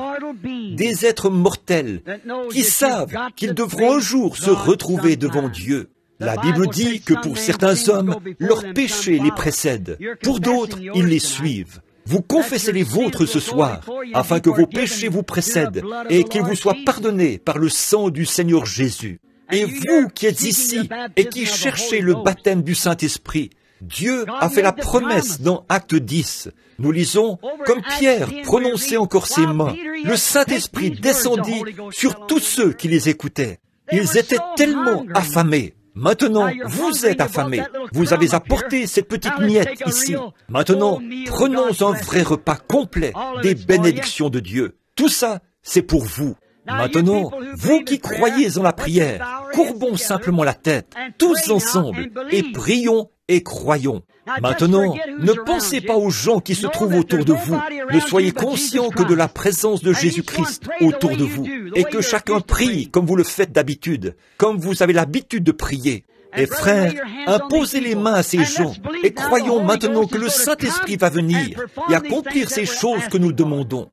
des êtres mortels, qui savent qu'ils devront un jour se retrouver devant Dieu. La Bible dit que pour certains hommes, leurs péchés les précèdent. Pour d'autres, ils les suivent. Vous confessez les vôtres ce soir, afin que vos péchés vous précèdent et qu'ils vous soient pardonnés par le sang du Seigneur Jésus. Et vous qui êtes ici et qui cherchez le baptême du Saint-Esprit, Dieu a fait la promesse dans Acte 10. Nous lisons, comme Pierre prononçait encore ses mains, le Saint-Esprit descendit sur tous ceux qui les écoutaient. Ils étaient tellement affamés. Maintenant, vous êtes affamés. Vous avez apporté cette petite miette ici. Maintenant, prenons un vrai repas complet des bénédictions de Dieu. Tout ça, c'est pour vous. Maintenant, vous qui croyez en la prière, courbons simplement la tête, tous ensemble, et prions et croyons. Maintenant, ne pensez pas aux gens qui se trouvent autour de vous. Ne soyez conscients que de la présence de Jésus-Christ autour de vous, et que chacun prie comme vous le faites d'habitude, comme vous avez l'habitude de prier. Et frères, imposez les mains à ces gens, et croyons maintenant que le Saint-Esprit va venir et accomplir ces choses que nous demandons.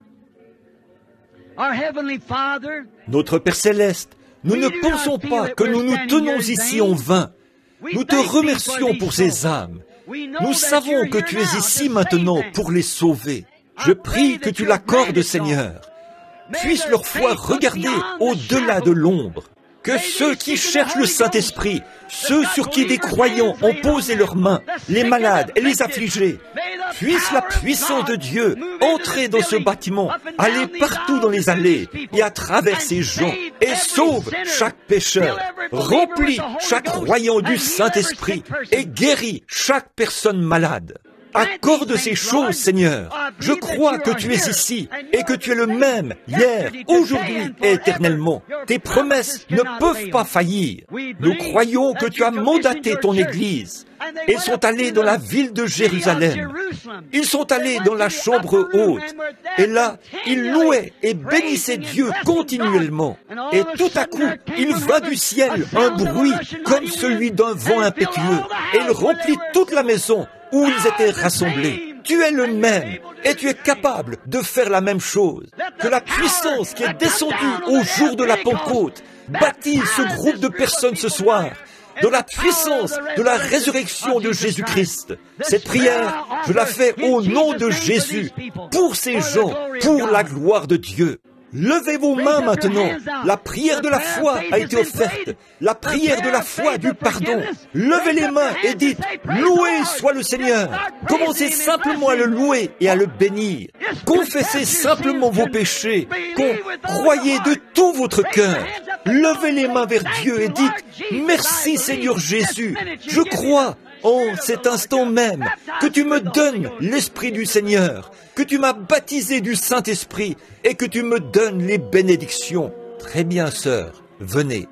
Notre Père Céleste, nous ne pensons pas que nous nous tenons ici en vain. Nous te remercions pour ces âmes. Nous savons que tu es ici maintenant pour les sauver. Je prie que tu l'accordes, Seigneur. Puisse leur foi regarder au-delà de l'ombre. Que ceux qui cherchent le Saint-Esprit, ceux sur qui des croyants ont posé leurs mains, les malades et les affligés, puisse la puissance de Dieu entrer dans ce bâtiment, aller partout dans les allées et à travers ces gens, et sauve chaque pécheur, remplit chaque croyant du Saint-Esprit et guérit chaque personne malade. Accorde ces choses, Seigneur. Je crois que tu es ici et que tu es le même hier, aujourd'hui et éternellement. Tes promesses ne peuvent pas faillir. Nous croyons que tu as mandaté ton Église. Ils sont allés dans la ville de Jérusalem. Ils sont allés dans la chambre haute. Et là, ils louaient et bénissaient Dieu continuellement. Et tout à coup, il vint du ciel un bruit comme celui d'un vent impétueux. Et il remplit toute la maison où ils étaient rassemblés. Tu es le même et tu es capable de faire la même chose. Que la puissance qui est descendue au jour de la Pentecôte baptise ce groupe de personnes ce soir dans la puissance de la résurrection de Jésus-Christ. Cette prière, je la fais au nom de Jésus, pour ces gens, pour la gloire de Dieu. Levez vos mains maintenant. La prière de la foi a été offerte. La prière de la foi du pardon. Levez les mains et dites, loué soit le Seigneur. Commencez simplement à le louer et à le bénir. Confessez simplement vos péchés. Croyez de tout votre cœur. Levez les mains vers Dieu et dites, merci Seigneur Jésus. Je crois en cet instant même que tu me donnes l'Esprit du Seigneur, que tu m'as baptisé du Saint-Esprit et que tu me donnes les bénédictions. Très bien, sœur, venez.